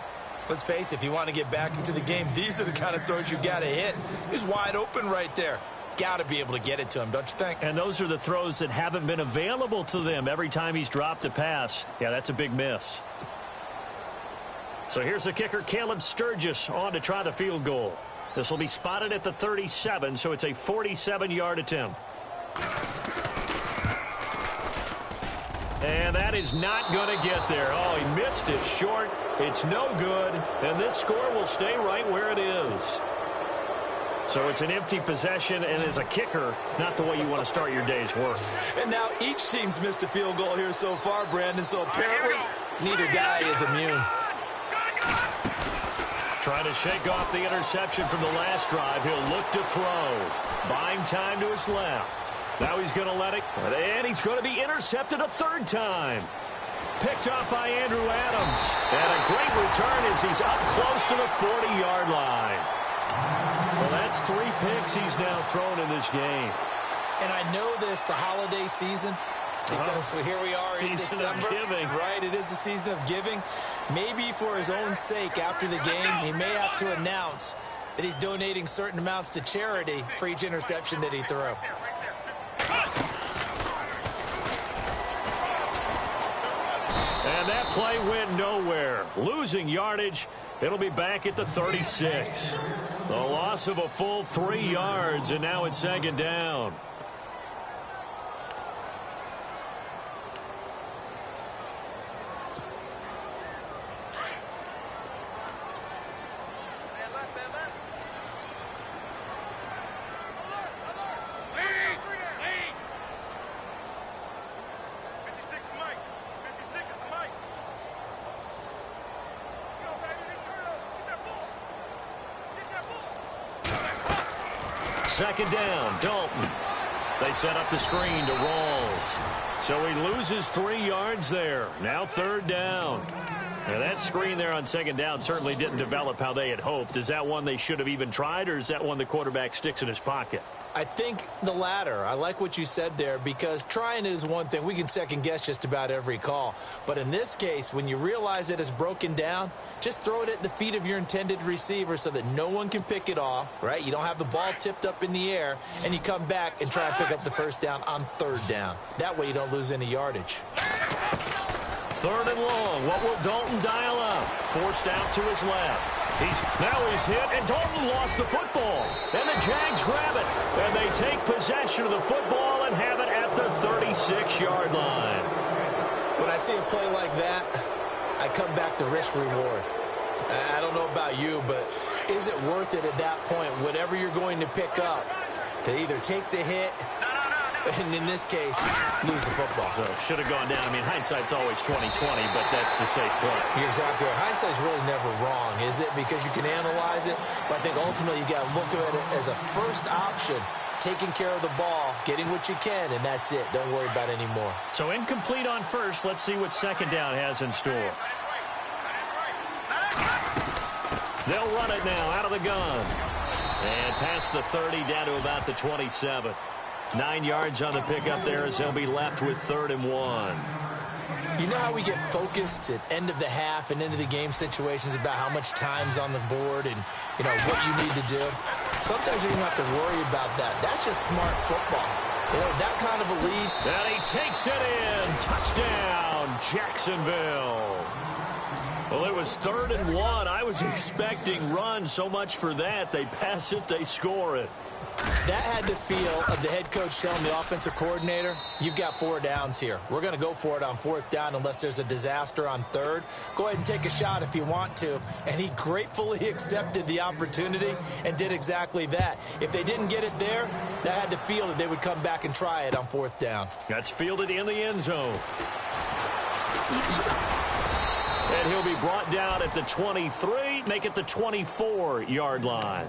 Let's face it, if you want to get back into the game, these are the kind of throws you got to hit. He's wide open right there. Got to be able to get it to him, don't you think? And those are the throws that haven't been available to them every time he's dropped a pass. Yeah, that's a big miss. So here's the kicker, Caleb Sturgis, on to try the field goal. This will be spotted at the 37, so it's a 47-yard attempt. And that is not going to get there. Oh, he missed it short. It's no good, and this score will stay right where it is. So it's an empty possession, and as a kicker, not the way you want to start your day's work. And now each team's missed a field goal here so far, Brandon, so apparently neither guy is immune. Trying to shake off the interception from the last drive. He'll look to throw. Buying time to his left. Now he's going to let it, and he's going to be intercepted a 3rd time. Picked off by Andrew Adams. And a great return as he's up close to the 40-yard line. Well, that's 3 picks he's now thrown in this game. And I know this, the holiday season, because here we are in December. Season of giving. Right, it is the season of giving. Maybe for his own sake after the game, he may have to announce that he's donating certain amounts to charity for each interception that he threw. And that play went nowhere. Losing yardage. It'll be back at the 36. The loss of a full 3 yards, and now it's 2nd down. Second down, Dalton. They set up the screen to Rawls. So he loses 3 yards there. Now 3rd down. Now that screen there on 2nd down certainly didn't develop how they had hoped. Is that one they should have even tried, or is that one the quarterback sticks in his pocket? I think the latter. I like what you said there, because trying it is one thing. We can second guess just about every call. But in this case, when you realize it is broken down, just throw it at the feet of your intended receiver so that no one can pick it off, right? You don't have the ball tipped up in the air, and you come back and try and pick up the 1st down on 3rd down. That way you don't lose any yardage. 3rd and long. What will Dalton dial up? Forced out to his left. Now he's hit, and Dalton lost the football. And the Jags grab it. And they take possession of the football and have it at the 36-yard line. When I see a play like that, I come back to risk-reward. I don't know about you, but is it worth it at that point, whatever you're going to pick up, to either take the hit, and in this case, lose the football? So should have gone down. I mean, hindsight's always 20/20, but that's the safe play. You're exactly right. Hindsight's really never wrong, is it? Because you can analyze it, but I think ultimately you got to look at it as a first option, taking care of the ball, getting what you can, and that's it. Don't worry about it anymore. So incomplete on 1st. Let's see what 2nd down has in store. They'll run it now out of the gun. And past the 30 down to about the 27. 9 yards on the pickup there as they'll be left with 3rd and 1. You know how we get focused at end of the half and into the game situations about how much time's on the board and, you know, what you need to do? Sometimes you don't have to worry about that. That's just smart football. You know, that kind of a lead. And he takes it in. Touchdown, Jacksonville. Well, it was 3rd and 1. I was expecting run. So much for that. They pass it, they score it. That had the feel of the head coach telling the offensive coordinator, you've got 4 downs here. We're going to go for it on 4th down unless there's a disaster on 3rd. Go ahead and take a shot if you want to. And he gratefully accepted the opportunity and did exactly that. If they didn't get it there, that had the feel that they would come back and try it on 4th down. That's fielded in the end zone. And he'll be brought down at the 23, make it the 24-yard line.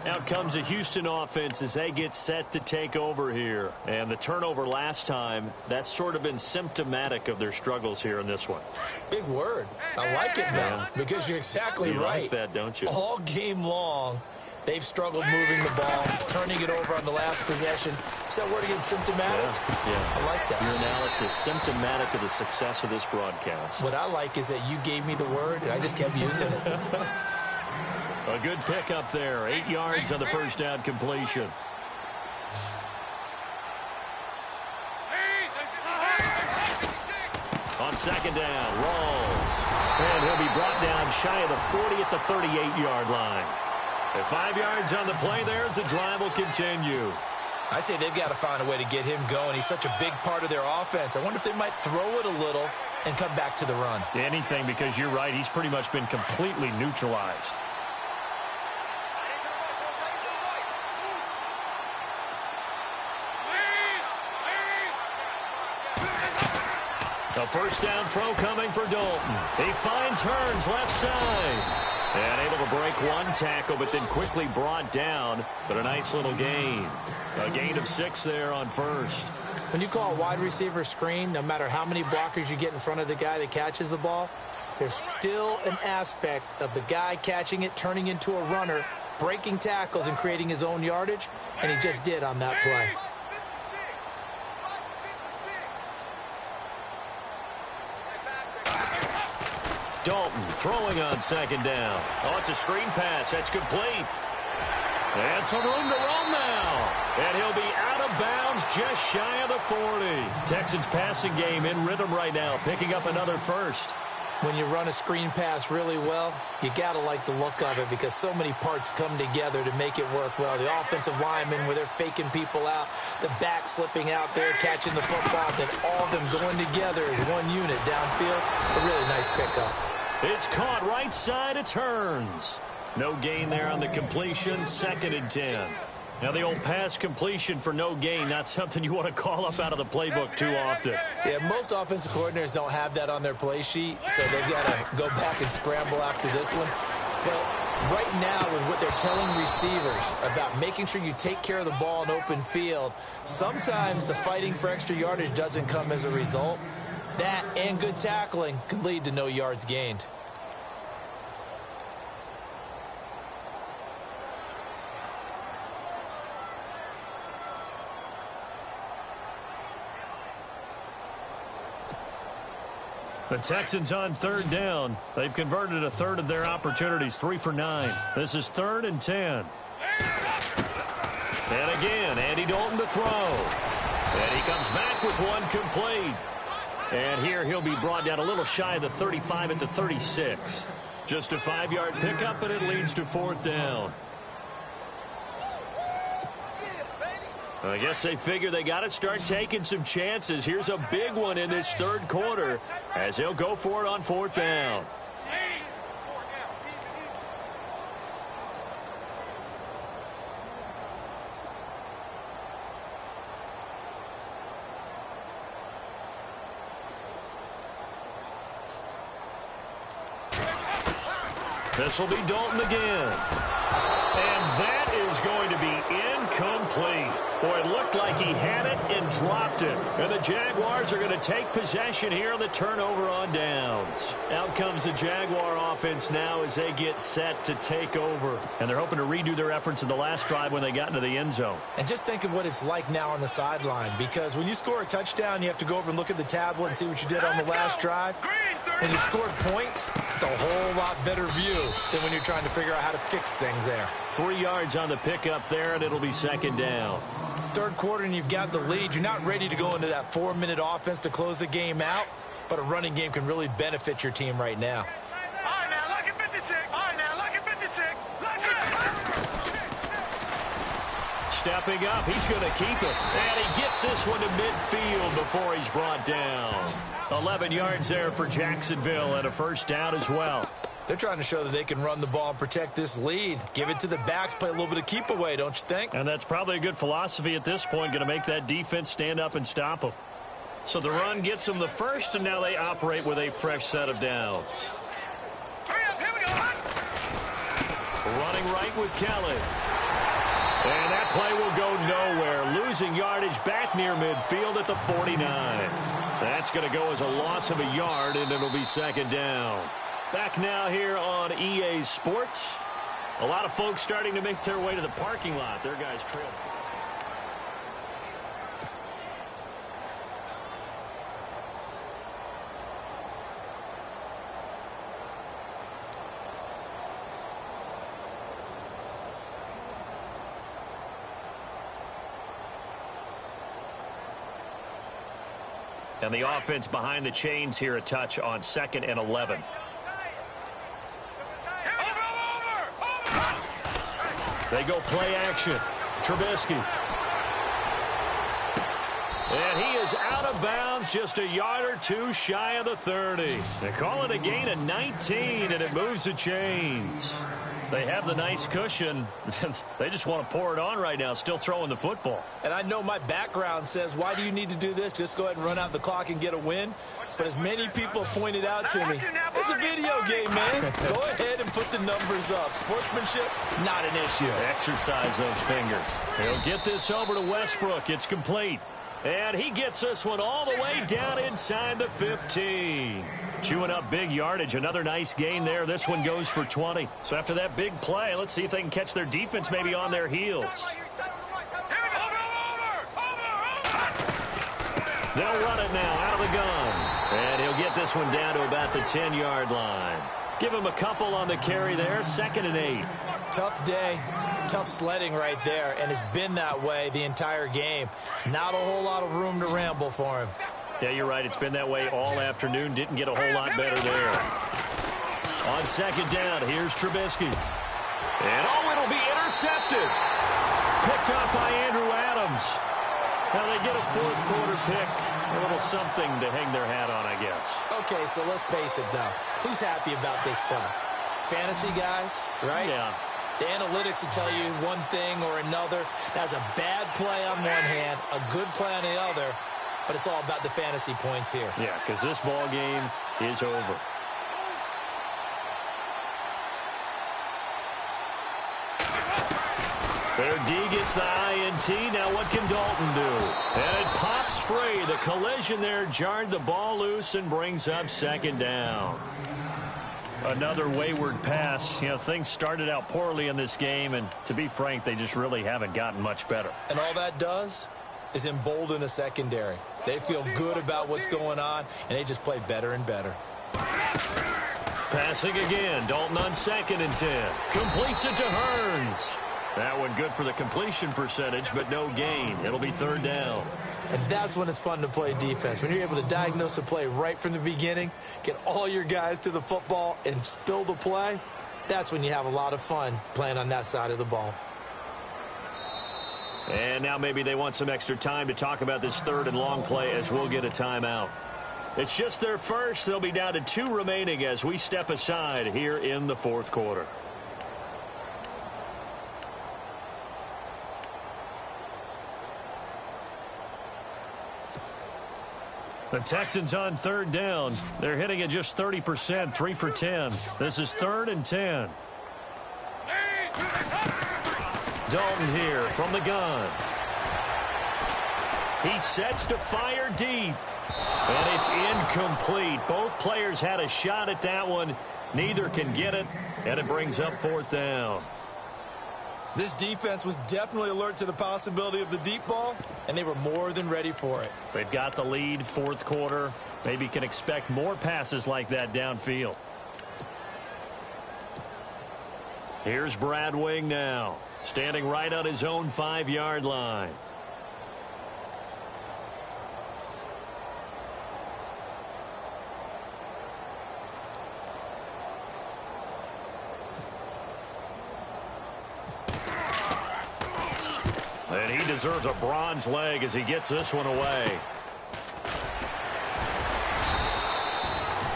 Out comes the Houston offense as they get set to take over here. And the turnover last time, that's sort of been symptomatic of their struggles here in this one. Big word. I like it now because you're exactly you right. Like that, don't you? All game long, they've struggled moving the ball, turning it over on the last possession. Is that word again, symptomatic? Yeah. I like that. Your analysis, symptomatic of the success of this broadcast. What I like is that you gave me the word, and I just kept using it. A good pick up there. 8 yards on the first down completion. On second down, Rawls. And he'll be brought down shy of the 40 at the 38-yard line. At 5 yards on the play there as the drive will continue. I'd say they've got to find a way to get him going. He's such a big part of their offense. I wonder if they might throw it a little and come back to the run. Anything, because you're right. He's pretty much been completely neutralized. The first down throw coming for Dalton. He finds Hearns left side. And able to break one tackle, but then quickly brought down. But a nice little gain. A gain of 6 there on first. When you call a wide receiver screen, no matter how many blockers you get in front of the guy that catches the ball, there's still an aspect of the guy catching it, turning into a runner, breaking tackles and creating his own yardage, and he just did on that play. Dalton throwing on second down. Oh, it's a screen pass. That's complete. And some room to run now. And he'll be out of bounds just shy of the 40. Texans passing game in rhythm right now, picking up another first. When you run a screen pass really well, you got to like the look of it because so many parts come together to make it work well. The offensive linemen where they're faking people out, the back slipping out there, catching the football, then all of them going together as one unit downfield. A really nice pickup. It's caught right side. It turns. No gain there on the completion. 2nd and 10. Now the old pass completion for no gain, not something you want to call up out of the playbook too often. Yeah, most offensive coordinators don't have that on their play sheet, so they've got to go back and scramble after this one. But right now with what they're telling receivers about making sure you take care of the ball in open field, sometimes the fighting for extra yardage doesn't come as a result. That and good tackling can lead to no yards gained. The Texans on 3rd down. They've converted a third of their opportunities, 3 for 9. This is 3rd and 10. And again, Andy Dalton to throw. And he comes back with one complete. And here he'll be brought down a little shy of the 35 at the 36. Just a 5-yard pickup, and it leads to 4th down. I guess they figure they got to start taking some chances. Here's a big one in this 3rd quarter as they'll go for it on 4th down. This will be Dalton again. And that is going to be incomplete. Boy, it looked like he had it and dropped it. And the Jaguars are going to take possession here on the turnover on downs. Out comes the Jaguar offense now as they get set to take over. And they're hoping to redo their efforts in the last drive when they got into the end zone. And just think of what it's like now on the sideline, because when you score a touchdown, you have to go over and look at the tablet and see what you did on the last drive. When you scored points, it's a whole lot better view than when you're trying to figure out how to fix things there. 3 yards on the pickup there, and it'll be 2nd down. 3rd quarter and you've got the lead. You're not ready to go into that 4-minute offense to close the game out, but a running game can really benefit your team right now. All right, now, look at 56. All right, now, look at 56. Stepping up, he's going to keep it. And he gets this one to midfield before he's brought down. 11 yards there for Jacksonville and a 1st down as well. They're trying to show that they can run the ball and protect this lead. Give it to the backs, play a little bit of keep away, don't you think? And that's probably a good philosophy at this point, going to make that defense stand up and stop them. So the run gets them the first, and now they operate with a fresh set of downs. Hurry up, here we go. Running right with Kelly. And that play will go nowhere, losing yardage back near midfield at the 49. That's going to go as a loss of a yard, and it'll be second down. Back now here on EA Sports. A lot of folks starting to make their way to the parking lot. Their guys trail. And the offense behind the chains here, a touch on 2nd and 11. They go play action. Trubisky. And he is out of bounds, just a yard or two shy of the 30. They call it a gain of 19, and it moves the chains. They have the nice cushion. They just want to pour it on right now, still throwing the football. And I know my background says, why do you need to do this? Just go ahead and run out the clock and get a win. But as many people have pointed out to me, it's a video game, man. Go ahead and put the numbers up. Sportsmanship, not an issue. Exercise those fingers. He'll get this over to Westbrook. It's complete. And he gets this one all the way down inside the 15. Chewing up big yardage. Another nice gain there. This one goes for 20. So after that big play, let's see if they can catch their defense maybe on their heels. They'll run it now out of the gun. And he'll get this one down to about the 10-yard line. Give him a couple on the carry there. 2nd and 8. Tough day, tough sledding right there, and it's been that way the entire game. Not a whole lot of room to ramble for him. Yeah, you're right. It's been that way all afternoon. Didn't get a whole lot better there. On 2nd down, here's Trubisky. And, it'll be intercepted. Picked up by Andrew Adams. Now they get a 4th quarter pick. A little something to hang their hat on, I guess. Okay, so let's face it, though. Who's happy about this play? Fantasy guys, right? Yeah. The analytics will tell you one thing or another. That's a bad play on one hand, a good play on the other, but it's all about the fantasy points here. Yeah, because this ball game is over. Their D gets the INT. Now what can Dalton do? And it pops free. The collision there jarred the ball loose and brings up 2nd down. Another wayward pass. You know, things started out poorly in this game, and to be frank, they just really haven't gotten much better. And all that does is embolden a secondary. They feel good about what's going on, and they just play better and better. Passing again. Dalton on 2nd and 10. Completes it to Hearns. That one good for the completion percentage, but no gain. It'll be 3rd down. And that's when it's fun to play defense. When you're able to diagnose a play right from the beginning, get all your guys to the football and spill the play, that's when you have a lot of fun playing on that side of the ball. And now maybe they want some extra time to talk about this 3rd and long play as we'll get a timeout. It's just their first. They'll be down to 2 remaining as we step aside here in the 4th quarter. The Texans on 3rd down. They're hitting at just 30%, 3 for 10. This is 3rd and 10. Dalton here from the gun. He sets to fire deep. And it's incomplete. Both players had a shot at that one. Neither can get it, and it brings up 4th down. This defense was definitely alert to the possibility of the deep ball, and they were more than ready for it. They've got the lead, 4th quarter. Maybe can expect more passes like that downfield. Here's Brad Wing now, standing right on his own 5-yard line. And he deserves a bronze leg as he gets this one away.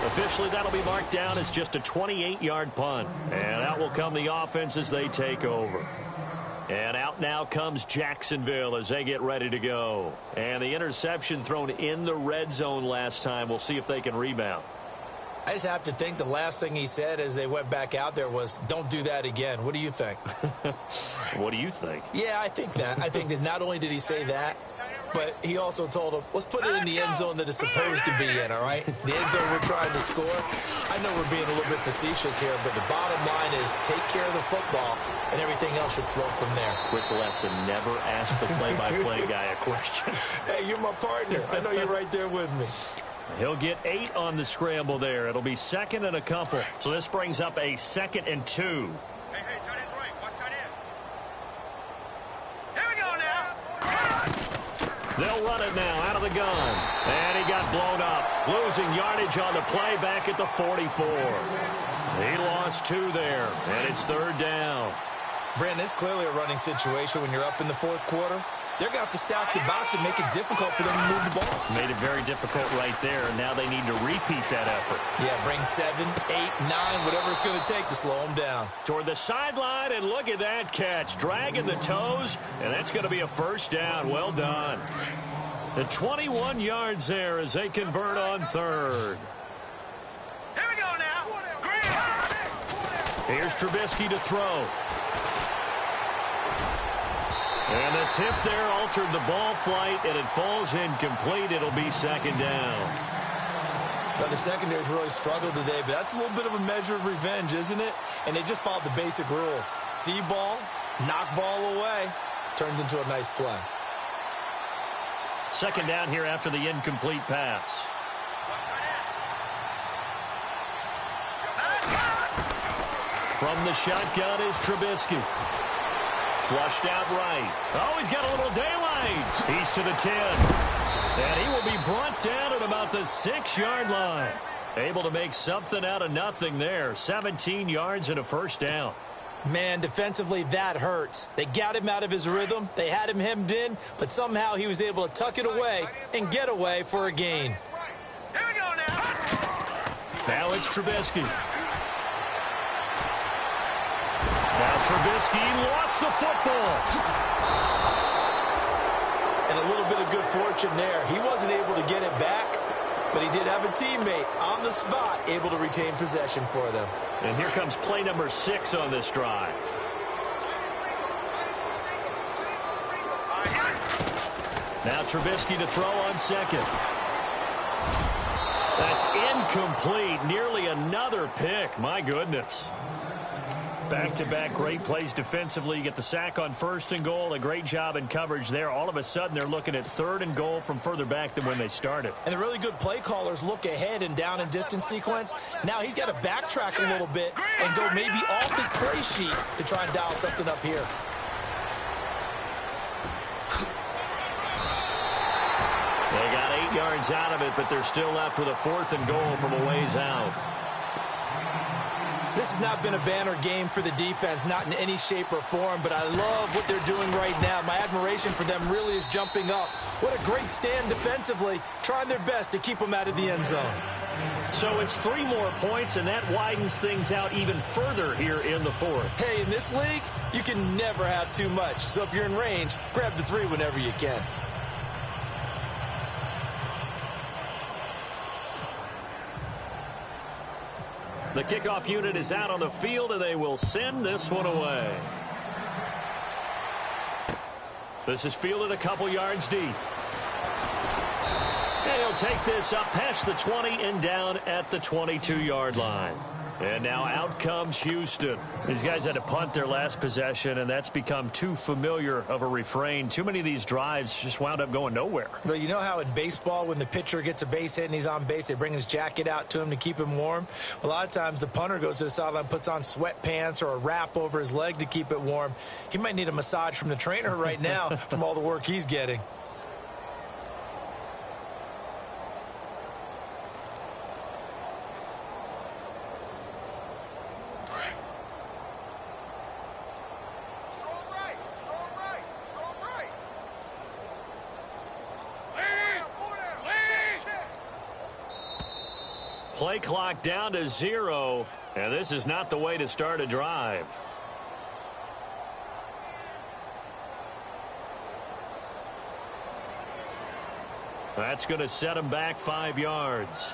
Officially, that'll be marked down as just a 28-yard punt. And out will come the offense as they take over. And out now comes Jacksonville as they get ready to go. And the interception thrown in the red zone last time. We'll see if they can rebound. I just have to think the last thing he said as they went back out there was, don't do that again. What do you think? What do you think? Yeah, I think that. I think that not only did he say that, but he also told him, let's put it in the end zone that it's supposed to be in, all right? The end zone we're trying to score. I know we're being a little bit facetious here, but the bottom line is take care of the football, and everything else should flow from there. Quick lesson, never ask the play-by-play guy a question. Hey, you're my partner. I know you're right there with me. He'll get 8 on the scramble there. It'll be second and a couple. So this brings up a 2nd and 2. Hey, tight end's right. Watch tight end. Here we go now. They'll run it now out of the gun. And he got blown up. Losing yardage on the play back at the 44. He lost 2 there, and it's 3rd down. Brandon, it's clearly a running situation when you're up in the 4th quarter. They're going to have to stack the box and make it difficult for them to move the ball. Made it very difficult right there, and now they need to repeat that effort. Yeah, bring 7, 8, 9, whatever it's going to take to slow them down. Toward the sideline, and look at that catch. Dragging the toes, and that's going to be a 1st down. Well done. The 21 yards there as they convert on 3rd. Here we go now. Here's Trubisky to throw. And the tip there altered the ball flight, and it falls incomplete. It'll be 2nd down. Now, the secondary's really struggled today, but that's a little bit of a measure of revenge, isn't it? And they just followed the basic rules. See ball, knock ball away, turns into a nice play. 2nd down here after the incomplete pass. From the shotgun is Trubisky. Flushed out right. Oh, he's got a little daylight. He's to the 10. And he will be brought down at about the 6-yard line. Able to make something out of nothing there. 17 yards and a 1st down. Man, defensively, that hurts. They got him out of his rhythm. They had him hemmed in, but somehow he was able to tuck it away and get away for a gain. Here we go now. Now it's Trubisky. Now Trubisky lost the football. And a little bit of good fortune there. He wasn't able to get it back, but he did have a teammate on the spot able to retain possession for them. And here comes play number 6 on this drive. Now Trubisky to throw on 2nd. That's incomplete. Nearly another pick. My goodness. Back-to-back great plays defensively. You get the sack on 1st and goal. A great job in coverage there. All of a sudden, they're looking at 3rd and goal from further back than when they started. And the really good play callers look ahead and down and distance sequence. Now he's got to backtrack a little bit and go maybe off his play sheet to try and dial something up here. They got 8 yards out of it, but they're still left with a 4th and goal from a ways out. This has not been a banner game for the defense, not in any shape or form, but I love what they're doing right now. My admiration for them really is jumping up. What a great stand defensively, trying their best to keep them out of the end zone. So it's 3 more points, and that widens things out even further here in the 4th. Hey, in this league, you can never have too much. So if you're in range, grab the 3 whenever you can. The kickoff unit is out on the field, and they will send this one away. This is fielded a couple yards deep. And he'll take this up past the 20 and down at the 22-yard line. And now out comes Houston. These guys had to punt their last possession, and that's become too familiar of a refrain. Too many of these drives just wound up going nowhere. Well, you know how in baseball when the pitcher gets a base hit and he's on base, they bring his jacket out to him to keep him warm? A lot of times the punter goes to the sideline, puts on sweatpants or a wrap over his leg to keep it warm. He might need a massage from the trainer right now from all the work he's getting. Play clock down to 0, and this is not the way to start a drive. That's going to set him back 5 yards.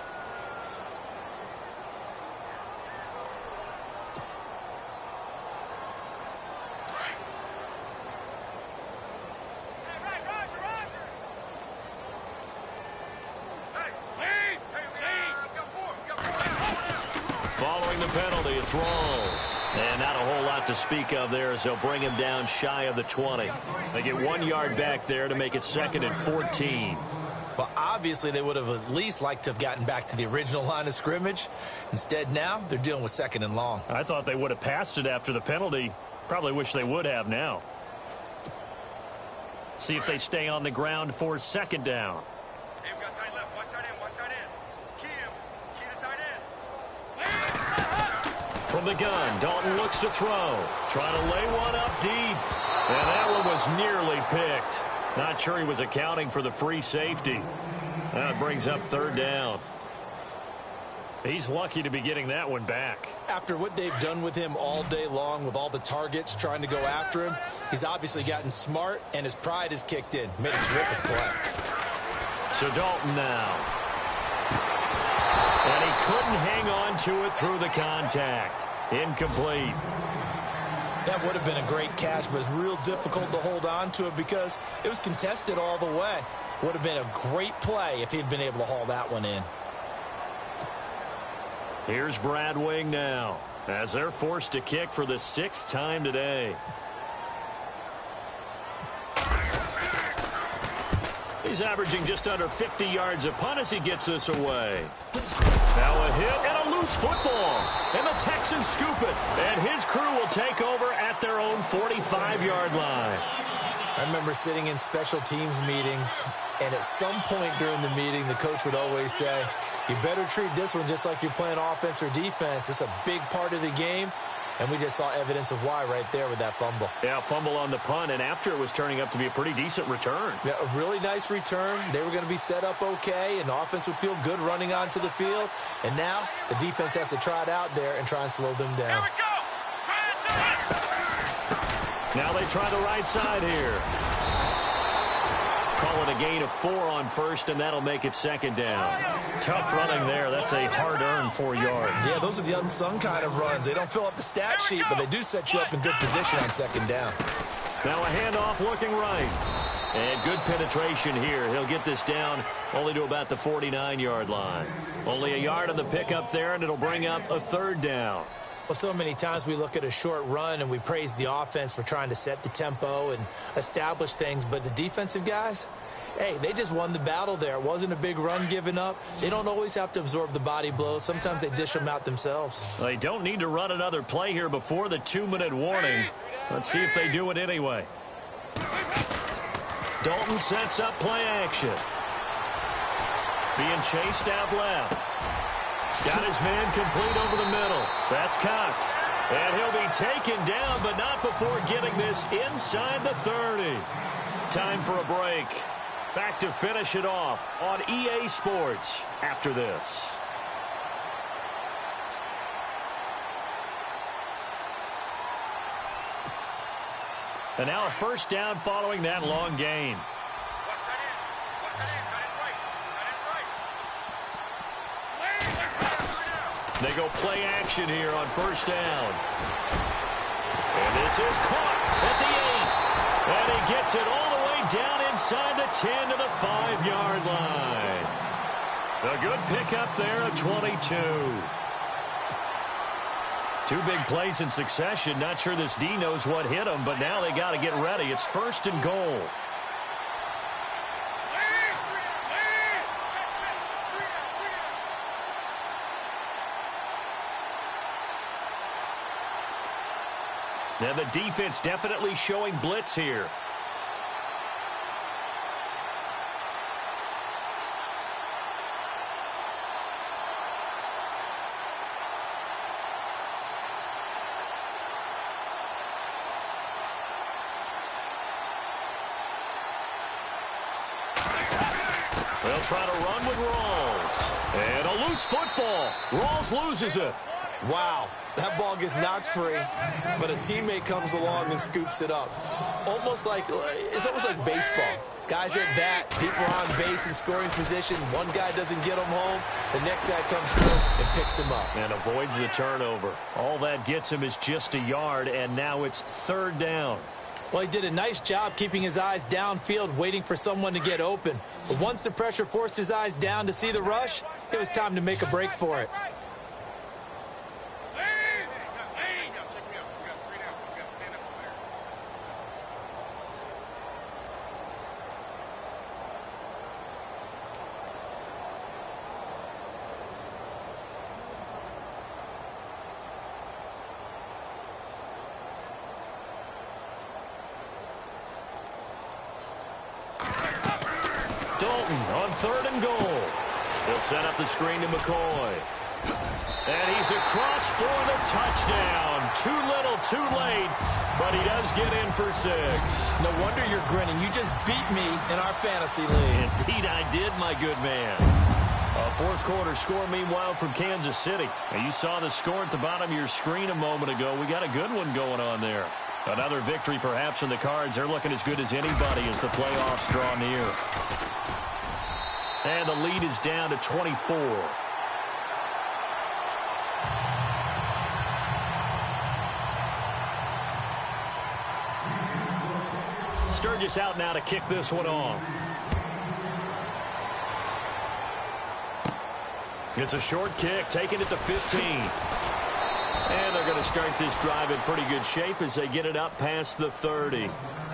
drawing the penalty. It's Rawls. And not a whole lot to speak of there as they'll bring him down shy of the 20. They get 1 yard back there to make it 2nd and 14. Well, obviously, they would have at least liked to have gotten back to the original line of scrimmage. Instead, now, they're dealing with 2nd and long. I thought they would have passed it after the penalty. Probably wish they would have now. See if they stay on the ground for 2nd down. Hey, we got tight left. Watch tight end. Watch tight end. Key him. Key the tight end. From the gun, Dalton looks to throw. Trying to lay one up deep. And that one was nearly picked. Not sure he was accounting for the free safety. That brings up 3rd down. He's lucky to be getting that one back. After what they've done with him all day long with all the targets trying to go after him, he's obviously gotten smart and his pride has kicked in. Made a terrific play. So Dalton now. And he couldn't hang on to it through the contact. Incomplete. That would have been a great catch, but it's real difficult to hold on to it because it was contested all the way. Would have been a great play if he'd been able to haul that one in. Here's Brad Wing now as they're forced to kick for the 6th time today. He's averaging just under 50 yards a punt as he gets this away. Now a hit and a loose football. And the Texans scoop it. And his crew will take over at their own 45-yard line. I remember sitting in special teams meetings, and at some point during the meeting, the coach would always say, you better treat this one just like you're playing offense or defense. It's a big part of the game. And we just saw evidence of why right there with that fumble. Yeah, fumble on the punt, and after it was turning up to be a pretty decent return. Yeah, a really nice return. They were going to be set up okay, and the offense would feel good running onto the field. And now the defense has to try it out there and try and slow them down. Here we go. Now they try the right side here. Call it a gain of 4 on 1st, and that'll make it 2nd down. Tough running there. That's a hard-earned 4 yards. Yeah, those are the unsung kind of runs. They don't fill up the stat sheet, but they do set you up in good position on 2nd down. Now a handoff looking right. And good penetration here. He'll get this down only to about the 49-yard line. Only a yard on the pickup there, and it'll bring up a 3rd down. Well, so many times we look at a short run and we praise the offense for trying to set the tempo and establish things, but the defensive guys, hey, they just won the battle there. It wasn't a big run given up. They don't always have to absorb the body blows. Sometimes they dish them out themselves. They don't need to run another play here before the 2-minute warning. Let's see if they do it anyway. Dalton sets up play action. Being chased out left. Got his man complete over the middle. That's Cox. And he'll be taken down, but not before getting this inside the 30. Time for a break. Back to finish it off on EA Sports after this. And now a 1st down following that long gain. They go play action here on 1st down. And this is caught at the 8. And he gets it all the way down inside the 10 to the 5-yard line. A good pickup there at 22. 2 big plays in succession. Not sure this D knows what hit him, but now they got to get ready. It's 1st and goal. Now the defense definitely showing blitz here. They'll try to run with Rawls. And a loose football. Rawls loses it. Wow, that ball gets knocked free, but a teammate comes along and scoops it up. It's almost like baseball. Guys at bat, people are on base in scoring position. One guy doesn't get him home. The next guy comes through and picks him up. And avoids the turnover. All that gets him is just a yard, and now it's 3rd down. Well, he did a nice job keeping his eyes downfield, waiting for someone to get open. But once the pressure forced his eyes down to see the rush, it was time to make a break for it. Bolton on 3rd and goal. They'll set up the screen to McCoy. And he's across for the touchdown. Too little, too late, but he does get in for 6. No wonder you're grinning. You just beat me in our fantasy league. Indeed I did, my good man. A fourth quarter score, meanwhile, from Kansas City. Now, you saw the score at the bottom of your screen a moment ago. We got a good one going on there. Another victory perhaps in the cards. They're looking as good as anybody as the playoffs draw near. And the lead is down to 24. Sturgis out now to kick this one off. It's a short kick, taking it to 15. And they're going to start this drive in pretty good shape as they get it up past the 30.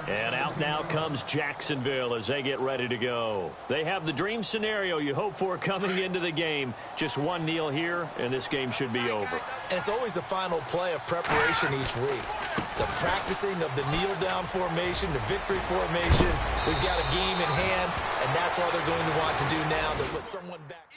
And out now comes Jacksonville as they get ready to go. They have the dream scenario you hope for coming into the game. Just 1-0 here, and this game should be over. And it's always the final play of preparation each week. The practicing of the kneel-down formation, the victory formation. We've got a game in hand, and that's all they're going to want to do now to put someone back.